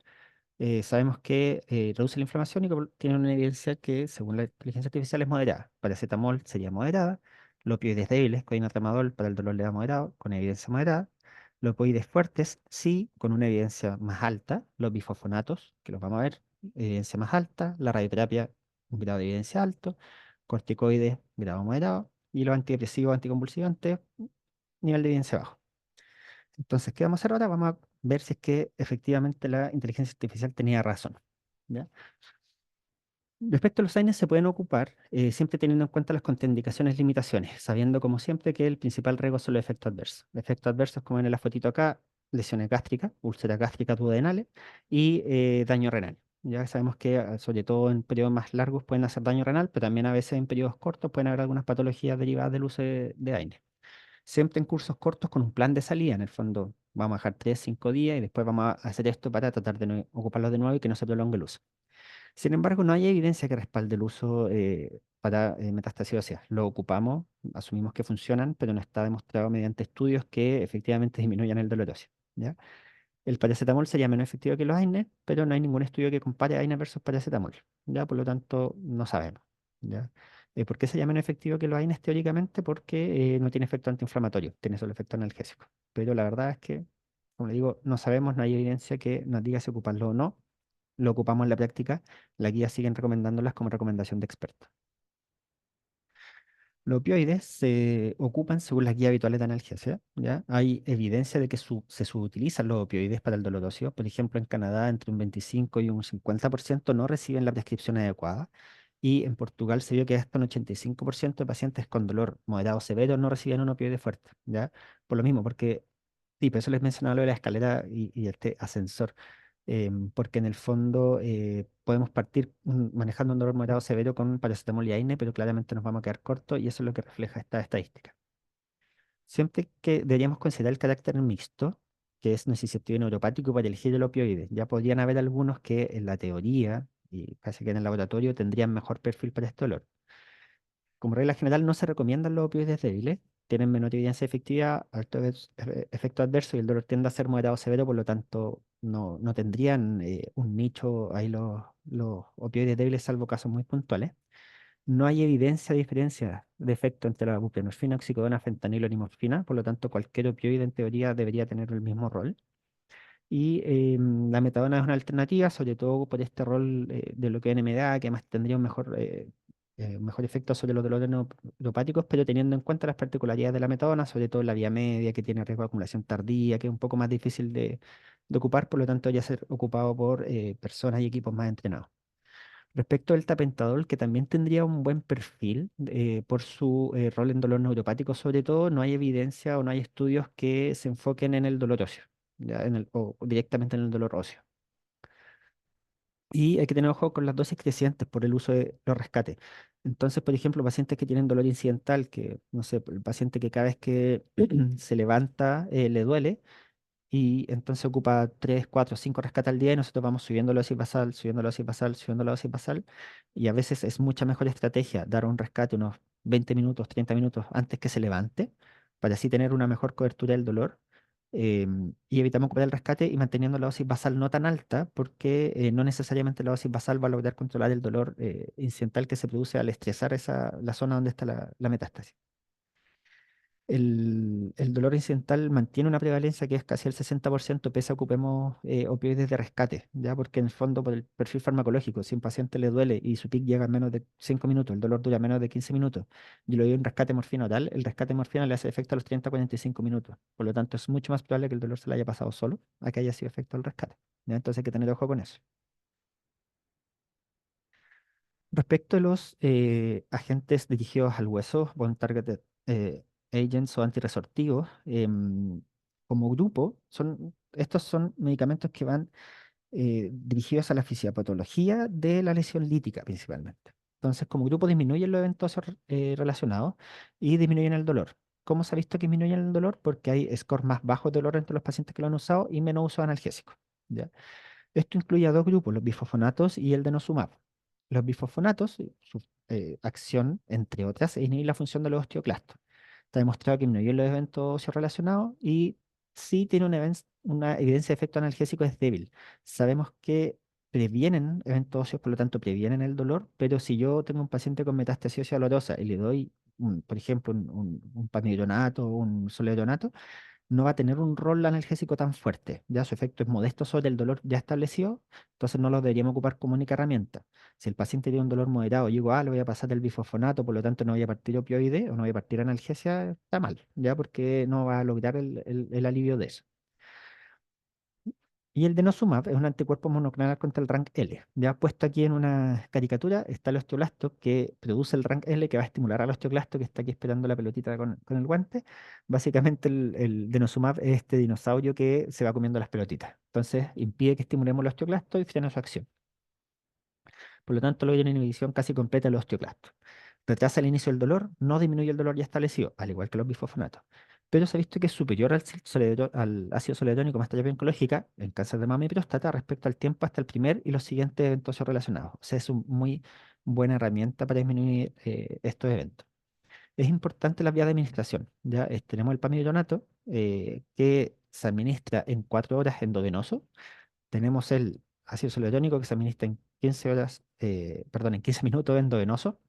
sabemos que reduce la inflamación y que tiene una evidencia que, según la inteligencia artificial, es moderada. Paracetamol sería moderada, los opioides débiles, codeína tramadol para el dolor leve a moderado, con evidencia moderada, los opioides fuertes, sí, con una evidencia más alta, los bifosfonatos, que los vamos a ver, evidencia más alta, la radioterapia, un grado de evidencia alto, corticoides, grado moderado, y los antidepresivos, anticonvulsivantes, nivel de evidencia bajo. Entonces, ¿qué vamos a hacer ahora? Vamos a ver si es que efectivamente la inteligencia artificial tenía razón. ¿Ya? Respecto a los AINES, se pueden ocupar siempre teniendo en cuenta las contraindicaciones y limitaciones, sabiendo como siempre que el principal riesgo son los efectos adversos. Los efectos adversos, como ven en la fotito acá, lesiones gástricas, úlceras gástricas duodenales y daño renal. Ya sabemos que, sobre todo en periodos más largos, pueden hacer daño renal, pero también a veces en periodos cortos pueden haber algunas patologías derivadas del uso de AINES. Siempre en cursos cortos con un plan de salida. En el fondo, vamos a dejar 3, 5 días y después vamos a hacer esto para tratar de ocuparlos de nuevo y que no se prolongue el uso. Sin embargo, no hay evidencia que respalde el uso para metástasis ósea. Lo ocupamos, asumimos que funcionan, pero no está demostrado mediante estudios que efectivamente disminuyan el dolor óseo, ¿ya? El paracetamol sería menos efectivo que los AINES, pero no hay ningún estudio que compare AINES versus paracetamol, ¿ya? Por lo tanto, no sabemos, ¿ya? ¿Por qué sería menos efectivo que los AINES teóricamente? Porque no tiene efecto antiinflamatorio, tiene solo efecto analgésico. Pero la verdad es que, como le digo, no sabemos, no hay evidencia que nos diga si ocuparlo o no. Lo ocupamos en la práctica, las guías siguen recomendándolas como recomendación de expertos. Los opioides se ocupan según las guías habituales de analgesia, ¿ya? Hay evidencia de que se subutilizan los opioides para el dolor óseo. Por ejemplo, en Canadá entre un 25 y un 50% no reciben la prescripción adecuada. Y en Portugal se vio que hasta un 85% de pacientes con dolor moderado o severo no recibían un opioide fuerte, ¿ya? Por lo mismo, porque, sí, por eso les mencionaba lo de la escalera y este ascensor, porque en el fondo podemos partir manejando un dolor moderado severo con paracetamol y AINE, pero claramente nos vamos a quedar cortos y eso es lo que refleja esta estadística. Siempre que deberíamos considerar el carácter mixto, que es nociceptivo y neuropático para elegir el opioide. Ya podrían haber algunos que en la teoría y casi que en el laboratorio tendrían mejor perfil para este dolor. Como regla general, no se recomiendan los opioides débiles, tienen menor evidencia de efectividad, alto efecto adverso y el dolor tiende a ser moderado o severo, por lo tanto no tendrían un nicho ahí los opioides débiles, salvo casos muy puntuales. No hay evidencia de diferencia de efecto entre la buprenorfina, oxicodona, fentanilo ni morfina, por lo tanto cualquier opioide en teoría debería tener el mismo rol. Y la metadona es una alternativa, sobre todo por este rol de lo que es NMDA, que además tendría un mejor efecto sobre los dolores neuropáticos, pero teniendo en cuenta las particularidades de la metadona, sobre todo la vía media, que tiene riesgo de acumulación tardía, que es un poco más difícil de ocupar, por lo tanto debería ser ocupado por personas y equipos más entrenados. Respecto del tapentadol, que también tendría un buen perfil por su rol en dolor neuropático, sobre todo, no hay evidencia o no hay estudios que se enfoquen en el dolor óseo, ya, o directamente en el dolor óseo. Y hay que tener ojo con las dosis crecientes por el uso de los rescates. Entonces, por ejemplo, pacientes que tienen dolor incidental, que, no sé, el paciente que cada vez que se levanta le duele, y entonces ocupa 3 4 5 rescates al día y nosotros vamos subiendo la dosis basal, subiendo la dosis basal, subiendo la dosis basal. Y a veces es mucha mejor estrategia dar un rescate unos 20 minutos, 30 minutos antes que se levante, para así tener una mejor cobertura del dolor. Y evitamos ocupar el rescate y manteniendo la dosis basal no tan alta, porque no necesariamente la dosis basal va a lograr controlar el dolor incidental que se produce al estresar la zona donde está la metástasis. El dolor incidental mantiene una prevalencia que es casi el 60%, pese a que ocupemos opioides de rescate, ¿ya? Porque en el fondo, por el perfil farmacológico, si a un paciente le duele y su pic llega en menos de 5 minutos, el dolor dura menos de 15 minutos, y le doy un rescate de morfina oral, el rescate de morfina le hace efecto a los 30 a 45 minutos. Por lo tanto, es mucho más probable que el dolor se le haya pasado solo a que haya sido efecto del rescate, ¿ya? Entonces hay que tener ojo con eso. Respecto a los agentes dirigidos al hueso, Bone Targeted eh, Agents o antirresortivos, como grupo, estos son medicamentos que van dirigidos a la fisiopatología de la lesión lítica principalmente. Entonces, como grupo disminuyen los eventos relacionados y disminuyen el dolor. ¿Cómo se ha visto que disminuyen el dolor? Porque hay scores más bajos de dolor entre los pacientes que lo han usado y menos uso de analgésicos. ¿Ya? Esto incluye a dos grupos, los bifosfonatos y el denosumab. Los bifosfonatos, su acción, entre otras, es inhibir la función de los osteoclastos. Está demostrado que disminuye los eventos óseos relacionados y sí tiene una evidencia de efecto analgésico, es débil. Sabemos que previenen eventos óseos, por lo tanto previenen el dolor, pero si yo tengo un paciente con metástasis ósea dolorosa y le doy, por ejemplo, un pamidronato o un soledronato, no va a tener un rol analgésico tan fuerte, ya su efecto es modesto sobre el dolor ya establecido, entonces no lo deberíamos ocupar como única herramienta. Si el paciente tiene un dolor moderado, y digo, le voy a pasar el bifosfonato, por lo tanto no voy a partir opioide o no voy a partir analgesia, está mal, ya porque no va a lograr el alivio de eso. Y el denosumab es un anticuerpo monoclonal contra el RANK L. Ya puesto aquí en una caricatura está el osteoblasto que produce el RANK L que va a estimular al osteoclasto que está aquí esperando la pelotita con el guante. Básicamente el denosumab es este dinosaurio que se va comiendo las pelotitas. Entonces impide que estimulemos el osteoclasto y frena su acción. Por lo tanto, logra una inhibición casi completa del osteoclasto. Retrasa el inicio del dolor, no disminuye el dolor ya establecido, al igual que los bifosfonatos. Pero se ha visto que es superior al ácido soledrónico más terapia oncológica en cáncer de mama y próstata respecto al tiempo hasta el primer y los siguientes eventos relacionados. O sea, es una muy buena herramienta para disminuir estos eventos. Es importante la vía de administración. Ya tenemos el pamidronato que se administra en 4 horas endovenoso. Tenemos el ácido soledrónico que se administra en 15 horas, perdón, en 15 minutos endovenoso.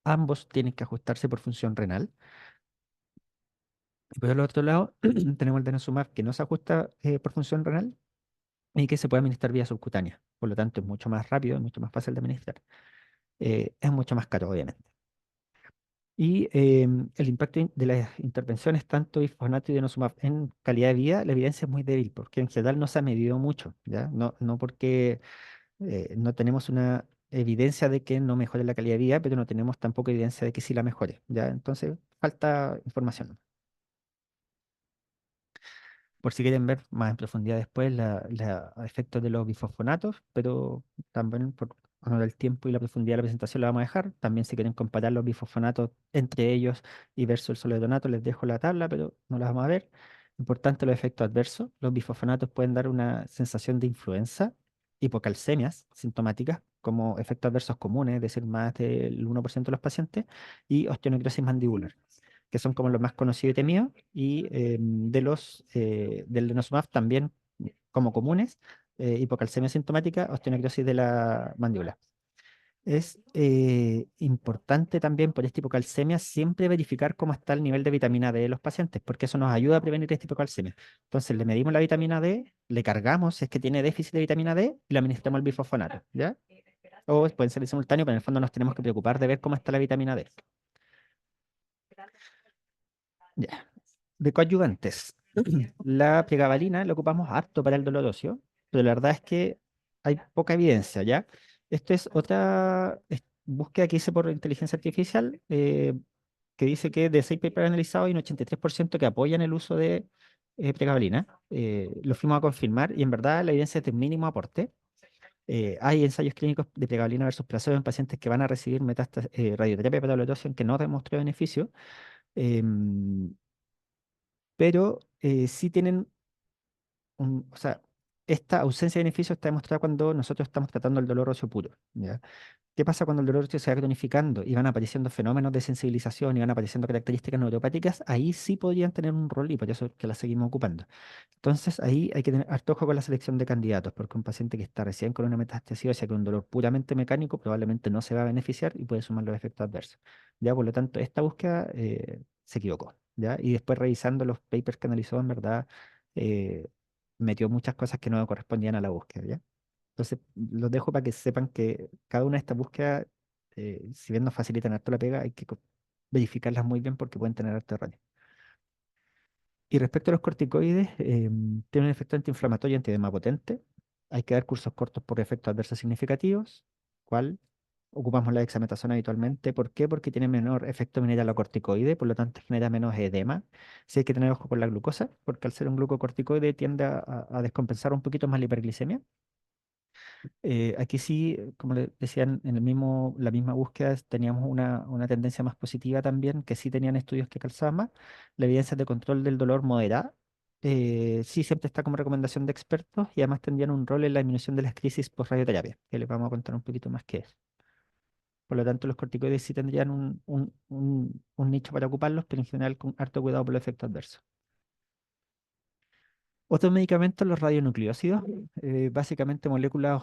Ambos tienen que ajustarse por función renal. Y por el otro lado, tenemos el denosumab que no se ajusta por función renal y que se puede administrar vía subcutánea. Por lo tanto, es mucho más rápido, es mucho más fácil de administrar. Es mucho más caro, obviamente. Y el impacto de las intervenciones, tanto bifosfonato y denosumab en calidad de vida, la evidencia es muy débil, porque en general no se ha medido mucho, ¿ya? No porque no tenemos una evidencia de que no mejore la calidad de vida, pero no tenemos tampoco evidencia de que sí la mejore, ¿ya? Entonces, falta información. Por si quieren ver más en profundidad después los efectos de los bifosfonatos, pero también por honor al tiempo y la profundidad de la presentación la vamos a dejar. También si quieren comparar los bifosfonatos entre ellos y versus el soledronato, les dejo la tabla, pero no la vamos a ver. Importante los efectos adversos. Los bifosfonatos pueden dar una sensación de influenza, hipocalcemias sintomáticas, como efectos adversos comunes, es decir, más del 1% de los pacientes, y osteonecrosis mandibular, que son como los más conocidos y temidos, y del denosumab también como comunes, hipocalcemia sintomática, osteonecrosis de la mandíbula. Es importante también por esta hipocalcemia siempre verificar cómo está el nivel de vitamina D de los pacientes, porque eso nos ayuda a prevenir esta hipocalcemia. Entonces le medimos la vitamina D, le cargamos si es que tiene déficit de vitamina D y le administramos el bifosfonato, ¿ya? O pueden ser en simultáneo, pero en el fondo nos tenemos que preocupar de ver cómo está la vitamina D. Ya. De coadyuvantes. La pregabalina la ocupamos harto para el dolor óseo, pero la verdad es que hay poca evidencia, ¿ya? Esto es otra búsqueda que hice por inteligencia artificial, que dice que de 6 papers analizados hay un 83% que apoyan el uso de pregabalina. Lo fuimos a confirmar y en verdad la evidencia es de mínimo aporte. Hay ensayos clínicos de pregabalina versus placebo en pacientes que van a recibir radioterapia pegalotosia que no demostró beneficio, em, pero sí tienen o sea, esta ausencia de beneficio está demostrada cuando nosotros estamos tratando el dolor óseo puro, ¿ya? ¿Qué pasa cuando el dolor óseo se va cronificando y van apareciendo fenómenos de sensibilización y van apareciendo características neuropáticas? Ahí sí podrían tener un rol y por eso es que las seguimos ocupando. Entonces ahí hay que tener harto ojo con la selección de candidatos, porque un paciente que está recién con una metástasis ósea con un dolor puramente mecánico probablemente no se va a beneficiar y puede sumar los efectos adversos. ¿Ya? Por lo tanto, esta búsqueda se equivocó, ¿ya? Y después revisando los papers que analizó, en verdad, eh, metió muchas cosas que no correspondían a la búsqueda, ¿ya? Entonces, los dejo para que sepan que cada una de estas búsquedas, si bien nos facilitan harto la pega, hay que verificarlas muy bien porque pueden tener harto error. Y respecto a los corticoides, tienen un efecto antiinflamatorio y antiedema potente. Hay que dar cursos cortos por efectos adversos significativos. ¿Cuál? Ocupamos la dexametasona habitualmente. ¿Por qué? Porque tiene menor efecto mineralocorticoide, por lo tanto genera menos edema. Sí hay que tener ojo con la glucosa, porque al ser un glucocorticoide tiende a descompensar un poquito más la hiperglicemia. Aquí sí, como le decían, en la misma búsqueda teníamos una tendencia más positiva también, que sí tenían estudios que calzaban más. La evidencia de control del dolor moderada, sí siempre está como recomendación de expertos y además tendrían un rol en la disminución de las crisis por radioterapia, que les vamos a contar un poquito más qué es. Por lo tanto, los corticoides sí tendrían un nicho para ocuparlos, pero en general con harto cuidado por los efectos adversos. Otros medicamentos, los radionucleócidos, básicamente moléculas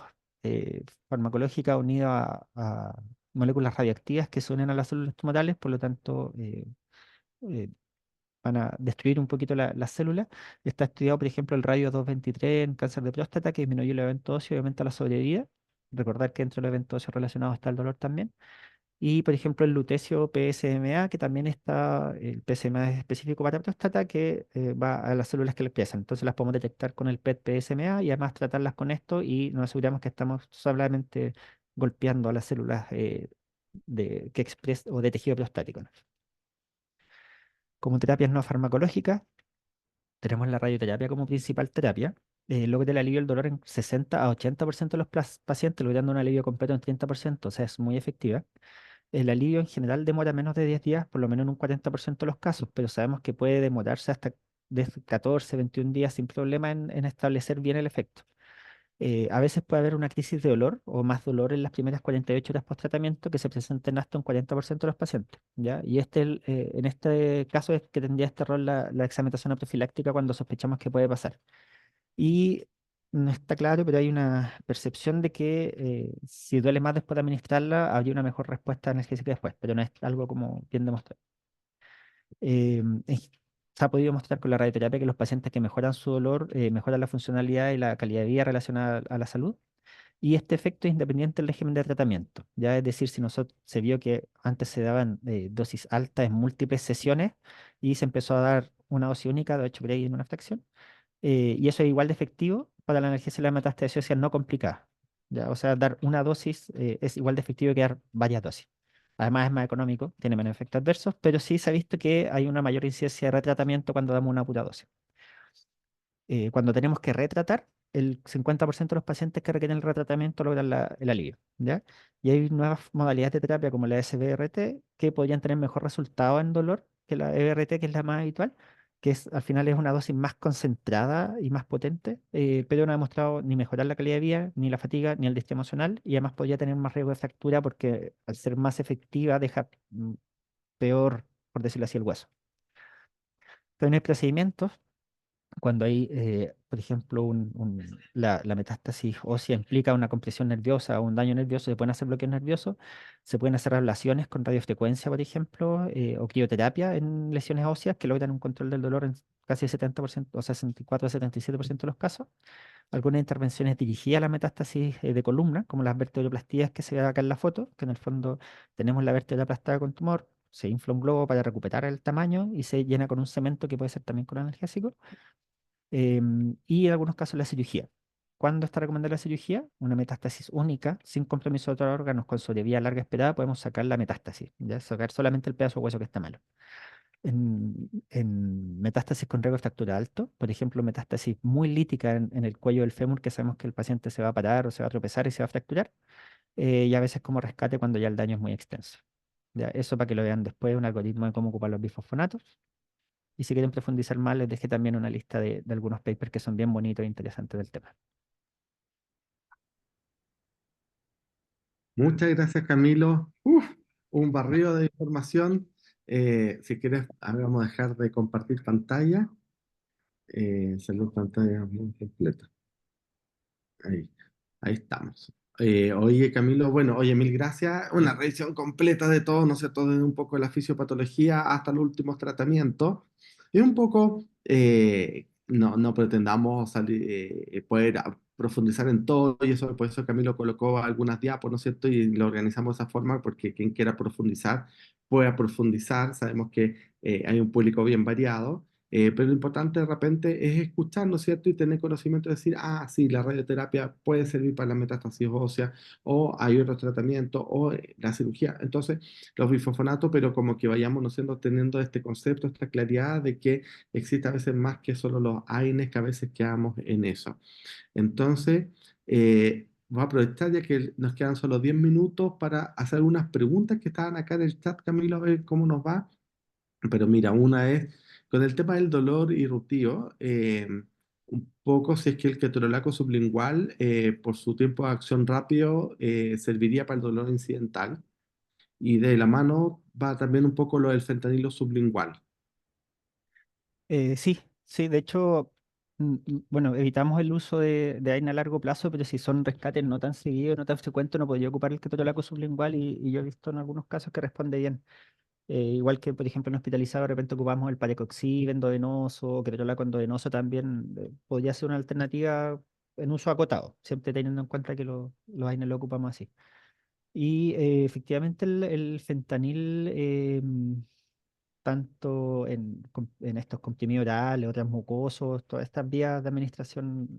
farmacológicas unidas a moléculas radioactivas que se unen a las células tumorales, por lo tanto eh, van a destruir un poquito las células. Está estudiado, por ejemplo, el radio 223 en cáncer de próstata, que disminuye el evento óseo y aumenta la sobrevida. Recordar que dentro del evento óseo relacionado está el dolor también. Y, por ejemplo, el lutecio PSMA, que también está, el PSMA es específico para próstata, que va a las células que le pesan. Entonces las podemos detectar con el PET PSMA y además tratarlas con esto y nos aseguramos que estamos solamente golpeando a las células que o de tejido prostático, ¿no? Como terapias no farmacológicas, tenemos la radioterapia como principal terapia. Logra el alivio del dolor en 60 a 80% de los pacientes, logrando un alivio completo en 30%, o sea, es muy efectiva. El alivio en general demora menos de 10 días, por lo menos en un 40% de los casos, pero sabemos que puede demorarse hasta de 14, 21 días sin problema en establecer bien el efecto. A veces puede haber una crisis de dolor o más dolor en las primeras 48 horas post tratamiento que se presenta en hasta un 40% de los pacientes, ¿ya? Y en este caso es que tendría este rol la examinación profiláctica cuando sospechamos que puede pasar. Y no está claro, pero hay una percepción de que si duele más después de administrarla, habría una mejor respuesta analgésica después, pero no es algo como bien demostrado. Se ha podido mostrar con la radioterapia que los pacientes que mejoran su dolor mejoran la funcionalidad y la calidad de vida relacionada a la salud. Y este efecto es independiente del régimen de tratamiento. Ya es decir, si nosotros se vio que antes se daban dosis altas en múltiples sesiones y se empezó a dar una dosis única, de hecho por ahí en una fracción, y eso es igual de efectivo para la analgesia de la metástasis ósea no complicada. ¿Ya? O sea, dar una dosis es igual de efectivo que dar varias dosis. Además es más económico, tiene menos efectos adversos, pero sí se ha visto que hay una mayor incidencia de retratamiento cuando damos una pura dosis. Cuando tenemos que retratar, el 50% de los pacientes que requieren el retratamiento logran el alivio, ¿ya? Y hay nuevas modalidades de terapia como la SBRT que podrían tener mejor resultado en dolor que la EBRT, que es la más habitual, al final es una dosis más concentrada y más potente, pero no ha demostrado ni mejorar la calidad de vida, ni la fatiga, ni el desgaste emocional, y además podría tener más riesgo de fractura porque al ser más efectiva deja peor, por decirlo así, el hueso. También hay procedimientos cuando hay, por ejemplo, la metástasis ósea implica una compresión nerviosa o un daño nervioso, se pueden hacer bloqueos nerviosos, se pueden hacer ablaciones con radiofrecuencia, por ejemplo, o crioterapia en lesiones óseas que logran un control del dolor en casi el 70%, o 64 a 77% de los casos. Algunas intervenciones dirigidas a la metástasis de columna, como las vertebroplastías que se ve acá en la foto, que en el fondo tenemos la vértebra aplastada con tumor, se infla un globo para recuperar el tamaño y se llena con un cemento que puede ser también con analgésico, y en algunos casos la cirugía. ¿Cuándo está recomendada la cirugía? Una metástasis única, sin compromiso de otros órganos, con sobrevida larga esperada, podemos sacar la metástasis, ya sacar solamente el pedazo de hueso que está malo. en metástasis con riesgo de fractura alto, por ejemplo, metástasis muy lítica en el cuello del fémur, que sabemos que el paciente se va a parar o se va a tropezar y se va a fracturar, y a veces como rescate cuando ya el daño es muy extenso. Ya, eso para que lo vean después, un algoritmo de cómo ocupar los bifosfonatos. Y si quieren profundizar más, les dejé también una lista de algunos papers que son bien bonitos e interesantes del tema. Muchas gracias, Camilo. Uf, un barrido de información. Si quieres, ahora vamos a dejar de compartir pantalla. Salud pantalla muy completa. Ahí, ahí estamos. Oye, Camilo, bueno, oye, mil gracias. Una revisión completa de todo, ¿no sé? Todo desde un poco de la fisiopatología hasta los últimos tratamientos. Y un poco, no pretendamos poder profundizar en todo, y eso, por eso Camilo colocó algunas diapos, ¿no es cierto? Y lo organizamos de esa forma, porque quien quiera profundizar, pueda profundizar. Sabemos que hay un público bien variado. Pero lo importante de repente es escuchar, ¿no es cierto? Y tener conocimiento de decir, ah, sí, la radioterapia puede servir para la metástasis ósea, o hay otros tratamientos, o la cirugía. Entonces, los bifosfonatos, pero como que vayamos, ¿no siendo, teniendo este concepto, esta claridad de que existe a veces más que solo los AINES, que a veces quedamos en eso. Entonces, voy a aprovechar ya que nos quedan solo 10 minutos para hacer unas preguntas que estaban acá en el chat, Camilo, a ver cómo nos va. Pero mira, una es con el tema del dolor irruptivo, un poco si es que el ketorolaco sublingual, por su tiempo de acción rápido, serviría para el dolor incidental. Y de la mano va también un poco lo del fentanilo sublingual. Sí, sí, de hecho, bueno, evitamos el uso de AINE a largo plazo, pero si son rescates no tan seguidos, no tan frecuentes, no podría ocupar el ketorolaco sublingual y yo he visto en algunos casos que responde bien. Igual que, por ejemplo, en hospitalizado, de repente ocupamos el parecoxib endovenoso, o ketorolaco endovenoso también, podría ser una alternativa en uso acotado, siempre teniendo en cuenta que los AINE lo ocupamos así. Y efectivamente el fentanil, tanto en estos comprimidos orales, otras mucosos, todas estas vías de administración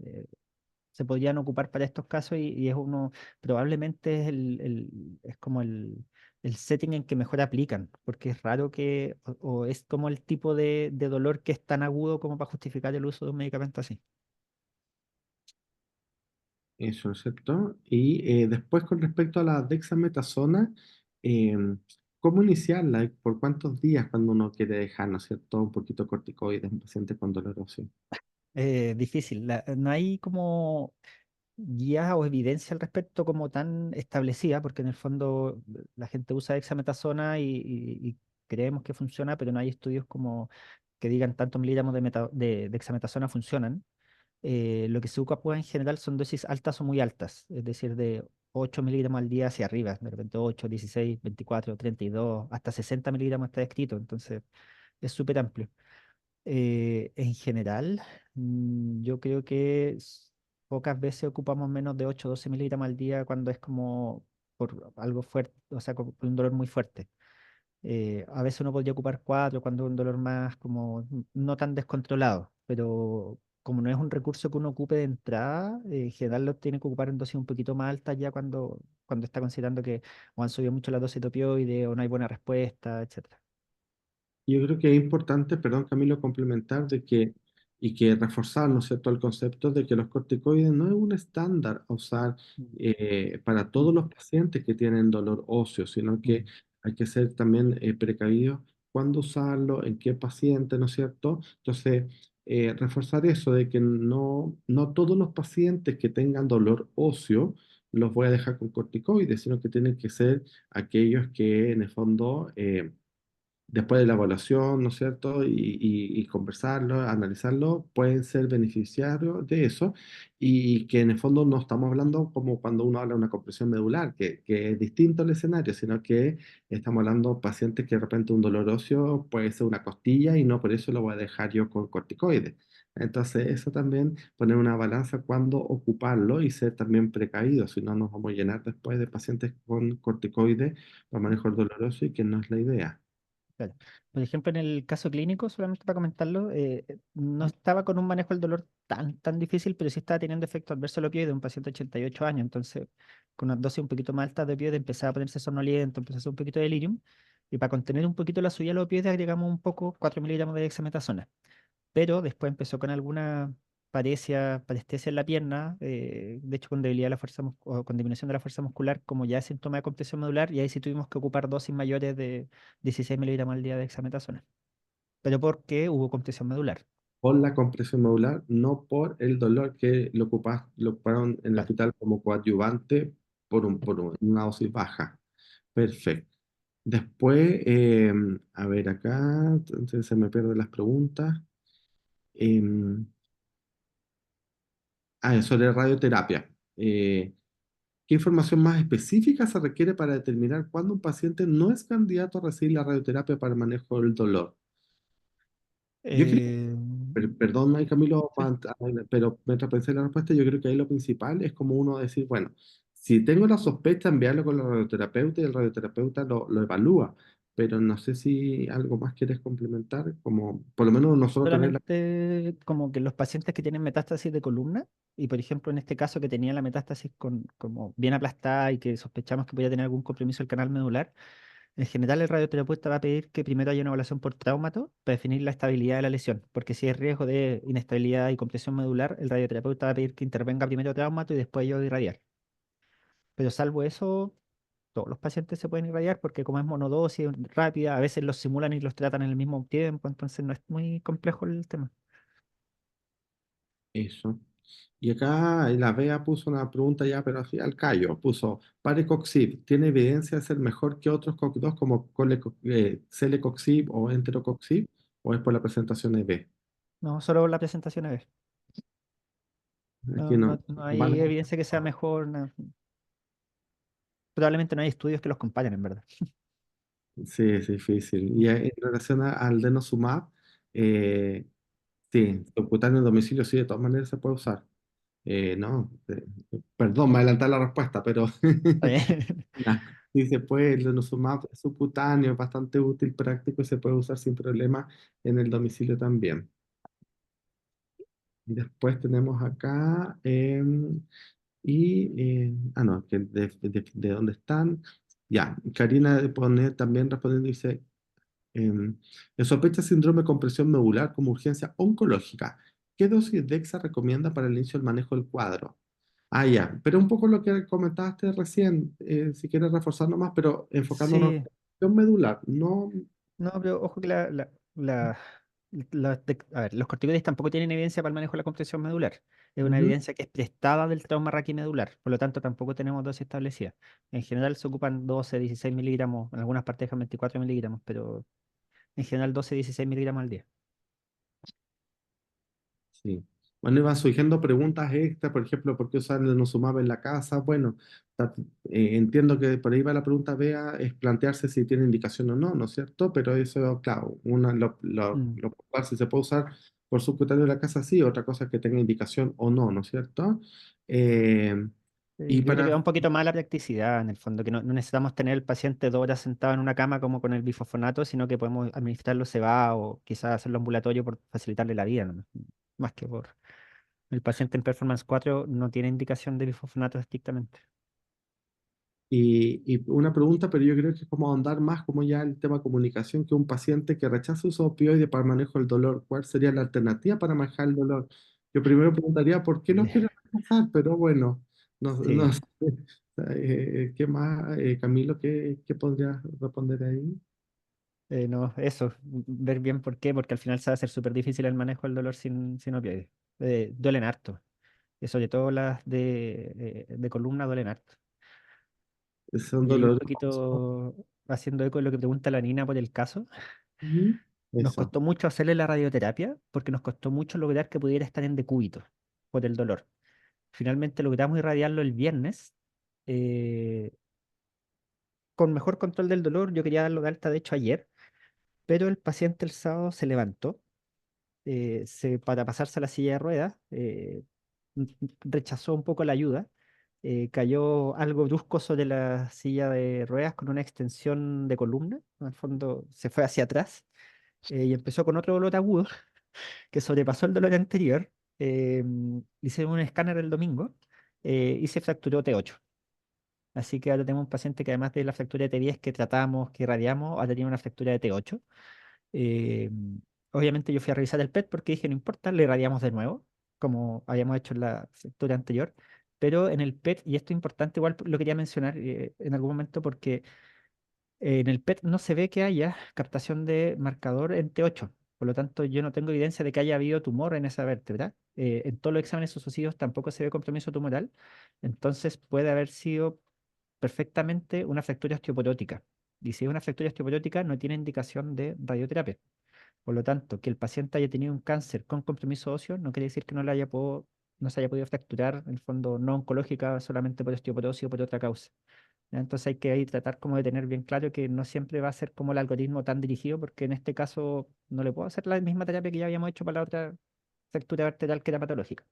se podrían ocupar para estos casos y es uno, probablemente es, es como el setting en que mejor aplican, porque es raro que, o es como el tipo de dolor que es tan agudo como para justificar el uso de un medicamento así. Eso es cierto. Y después con respecto a la dexametasona, eh, ¿cómo iniciarla? ¿Por cuántos días cuando uno quiere dejar, ¿no es cierto? Un poquito corticoides en un paciente con dolor óseo. Difícil, no hay como guías o evidencia al respecto como tan establecida, porque en el fondo la gente usa dexametasona y creemos que funciona, pero no hay estudios como que digan tantos miligramos de dexametasona funcionan. Lo que se ocupa en general son dosis altas o muy altas, es decir, de 8 miligramos al día hacia arriba, de repente 8, 16, 24, 32, hasta 60 miligramos está escrito, entonces es súper amplio. En general, yo creo que pocas veces ocupamos menos de 8 o 12 miligramos al día cuando es como por algo fuerte, o sea, por un dolor muy fuerte. A veces uno podría ocupar 4 cuando es un dolor más como no tan descontrolado, pero como no es un recurso que uno ocupe de entrada, en general lo tiene que ocupar en dosis un poquito más altas ya cuando está considerando que o han subido mucho la dosis de opioide o no hay buena respuesta, etcétera. Yo creo que es importante, perdón Camilo, complementar de que, y que reforzar, ¿no es cierto?, el concepto de que los corticoides no es un estándar a usar Mm, para todos los pacientes que tienen dolor óseo, sino que mm, hay que ser también precavidos cuándo usarlo, en qué paciente, ¿no es cierto? Entonces, reforzar eso de que no todos los pacientes que tengan dolor óseo los voy a dejar con corticoides, sino que tienen que ser aquellos que en el fondo después de la evaluación, ¿no es cierto? Y conversarlo, analizarlo, pueden ser beneficiarios de eso y que en el fondo no estamos hablando como cuando uno habla de una compresión medular, que es distinto el escenario, sino que estamos hablando de pacientes que de repente un dolor óseo puede ser una costilla y no por eso lo voy a dejar yo con corticoides. Entonces, eso también poner una balanza cuando ocuparlo y ser también precavido, si no nos vamos a llenar después de pacientes con corticoides para mm. manejo doloroso y que no es la idea. Claro. Por ejemplo, en el caso clínico, solamente para comentarlo, no estaba con un manejo del dolor tan difícil, pero sí estaba teniendo efecto adverso al opioide de un paciente de 88 años. Entonces, con una dosis un poquito más alta de opioide, empezaba a ponerse somnoliento, empezó a hacer un poquito de delirium. Y para contener un poquito la subida de la opioides agregamos un poco 4 miligramos de dexametasona. Pero después empezó con alguna parestesia en la pierna, de hecho con debilidad de la fuerza o con disminución de la fuerza muscular, como ya es síntoma de compresión medular, y ahí sí tuvimos que ocupar dosis mayores de 16 miligramos al día de dexametasona. Pero porque hubo compresión medular. Por la compresión medular, no por el dolor que lo ocuparon en el Claro. hospital como coadyuvante una dosis baja. Perfecto. Después, a ver acá, entonces se me pierden las preguntas. Em, sobre radioterapia. ¿Qué información más específica se requiere para determinar cuándo un paciente no es candidato a recibir la radioterapia para el manejo del dolor? Yo creo, Eh, perdón, ahí, Camilo, sí. pero mientras pensé en la respuesta, yo creo que ahí lo principal es como uno decir, bueno, si tengo la sospecha, enviarlo con el radioterapeuta y el radioterapeuta lo evalúa, pero no sé si algo más quieres complementar, como por lo menos nosotros tener la... Solamente como que los pacientes que tienen metástasis de columna, y por ejemplo en este caso que tenía la metástasis como bien aplastada y que sospechamos que podía tener algún compromiso del canal medular, en general el radioterapeuta va a pedir que primero haya una evaluación por traumato para definir la estabilidad de la lesión, porque si hay riesgo de inestabilidad y compresión medular, el radioterapeuta va a pedir que intervenga primero traumato y después yo irradiar. Pero salvo eso, todos los pacientes se pueden irradiar porque como es monodosis rápida, a veces los simulan y los tratan en el mismo tiempo, entonces no es muy complejo el tema. Eso. Y acá la Bea puso una pregunta ya, pero así al callo. Puso, Parecoxib, ¿tiene evidencia de ser mejor que otros COX-2 como Celecoxib o Enterocoxib? ¿O es por la presentación EB? No, solo la presentación es. Aquí No, no. no Vale. hay evidencia que sea mejor. Probablemente no hay estudios que los comparen, en verdad. Sí, es difícil. Y en relación al denosumab, eh, sí, subcutáneo en domicilio sí, de todas maneras se puede usar. No, perdón, me adelanté la respuesta, pero Está bien. ya, sí se puede, el denosumab subcutáneo es bastante útil, práctico y se puede usar sin problema en el domicilio también. Y después tenemos acá, no, que de dónde están. Ya, Karina pone también respondiendo, dice, en sospecha de síndrome de compresión medular como urgencia oncológica, ¿qué dosis de DEXA recomienda para el inicio del manejo del cuadro? Ah, ya, pero un poco lo que comentaste recién, si quieres reforzar nomás, pero enfocándonos en Sí, la compresión medular, no. no, pero ojo que a ver, los corticoides tampoco tienen evidencia para el manejo de la compresión medular. Es una Ujú. evidencia que es prestada del trauma raquimedular, por lo tanto tampoco tenemos dosis establecida. En general se ocupan 12, 16 miligramos, en algunas partes dejan 24 miligramos, pero en general 12, 16 miligramos al día. Sí. Bueno, iban surgiendo preguntas extra, por ejemplo, ¿por qué usar el denosumab en la casa? Bueno, ta- entiendo que por ahí va la pregunta, Bea, es plantearse si tiene indicación o no, ¿no es cierto? Pero eso, claro, Mm. lo cual si se puede usar por subcutáneo en la casa, sí, otra cosa es que tenga indicación o no, ¿no es cierto? Eh, y Yo creo que para va un poquito más la practicidad, en el fondo, que no necesitamos tener el paciente 2 horas sentado en una cama como con el bifosfonato, sino que podemos administrarlo cebado o quizás hacerlo ambulatorio por facilitarle la vida, ¿no? Más que por... El paciente en Performance 4 no tiene indicación de bifosfonato estrictamente. Y una pregunta, pero yo creo que es como ahondar más como ya el tema comunicación, que un paciente que rechaza uso de opioide para el manejo del dolor, ¿cuál sería la alternativa para manejar el dolor? Yo primero preguntaría por qué lo quiere rechazar, pero bueno, no Sí, sé. ¿Qué más, Camilo, qué podrías responder ahí? no, eso, ver bien por qué, porque al final se va a hacer súper difícil el manejo del dolor sin opioides. Duelen harto, y sobre todo las de columna duelen harto. Son Y ahí un dolores. poquito haciendo eco de lo que pregunta la Nina por el caso, Ujú. nos Eso, costó mucho hacerle la radioterapia porque nos costó mucho lograr que pudiera estar en decúbito por el dolor. Finalmente logramos irradiarlo el viernes eh, con mejor control del dolor. Yo quería darlo de alta, de hecho, ayer, pero el paciente el sábado se levantó para pasarse a la silla de ruedas, rechazó un poco la ayuda, cayó algo brusco sobre la silla de ruedas con una extensión de columna, en el fondo se fue hacia atrás y empezó con otro dolor agudo que sobrepasó el dolor anterior. Le hicieron un escáner el domingo y se fracturó T8. Así que ahora tenemos un paciente que además de la fractura de T10 que tratamos, que irradiamos, ahora tiene una fractura de T8. Eh, Obviamente yo fui a revisar el PET porque dije, no importa, le irradiamos de nuevo, como habíamos hecho en la fractura anterior. Pero en el PET, y esto es importante, igual lo quería mencionar en algún momento porque en el PET no se ve que haya captación de marcador en T8. Por lo tanto, yo no tengo evidencia de que haya habido tumor en esa vértebra. En todos los exámenes sucesivos tampoco se ve compromiso tumoral. Entonces puede haber sido perfectamente una fractura osteoporótica. Y si es una fractura osteoporótica, no tiene indicación de radioterapia. Por lo tanto, que el paciente haya tenido un cáncer con compromiso óseo no quiere decir que no se haya podido fracturar, en el fondo no oncológica, solamente por osteoporosis o por otra causa. ¿Ya? Entonces hay que ahí tratar como de tener bien claro que no siempre va a ser como el algoritmo tan dirigido, porque en este caso no le puedo hacer la misma terapia que ya habíamos hecho para la otra fractura vertebral que era patológica.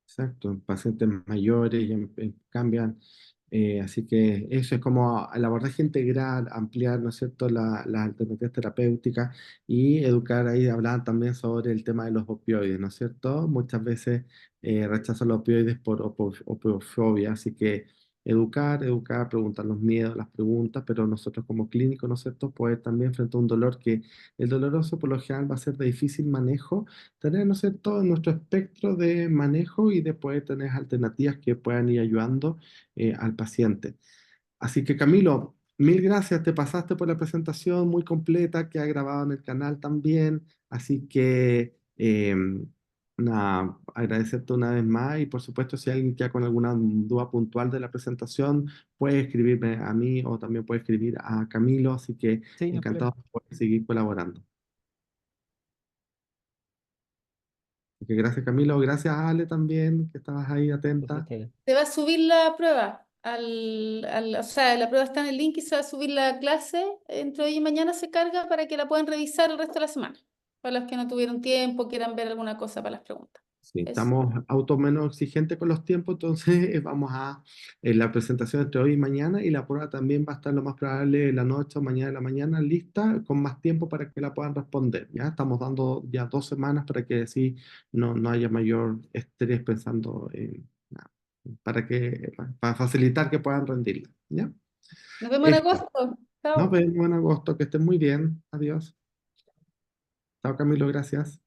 Exacto, en pacientes mayores cambian. Así que eso es como el abordaje integral, ampliar, ¿no es cierto?, las alternativas terapéuticas y educar. Ahí hablaban también sobre el tema de los opioides, ¿no es cierto? Muchas veces rechazan los opioides por opioidofobia, así que educar, preguntar los miedos, las preguntas, pero nosotros como clínicos, ¿no es cierto?, poder también frente a un dolor que el doloroso por lo general va a ser de difícil manejo, tener, ¿no es cierto?, nuestro espectro de manejo y de poder tener alternativas que puedan ir ayudando al paciente. Así que Camilo, mil gracias, te pasaste por la presentación muy completa que ha grabado en el canal también, así que nada, agradecerte una vez más y por supuesto si alguien queda con alguna duda puntual de la presentación, puede escribirme a mí o también puede escribir a Camilo, así que Sí, no hay encantado problema. de poder seguir colaborando. Así que gracias Camilo, gracias Ale también, que estabas ahí Pues, atenta. Se va a subir la prueba. O sea, la prueba está en el link y se va a subir la clase. Entre hoy y mañana se carga para que la puedan revisar el resto de la semana. Para los que no tuvieron tiempo, quieran ver alguna cosa para las preguntas. Sí, Eso. estamos auto menos exigentes con los tiempos, entonces vamos a la presentación entre hoy y mañana y la prueba también va a estar lo más probable la noche o mañana de la mañana lista con más tiempo para que la puedan responder. Ya estamos dando ya 2 semanas para que así no haya mayor estrés pensando en nada, para facilitar que puedan rendirla. ¿Ya? Nos vemos en Eso. agosto. Nos Chao. vemos en agosto, que estén muy bien. Adiós. Chao Camilo, gracias.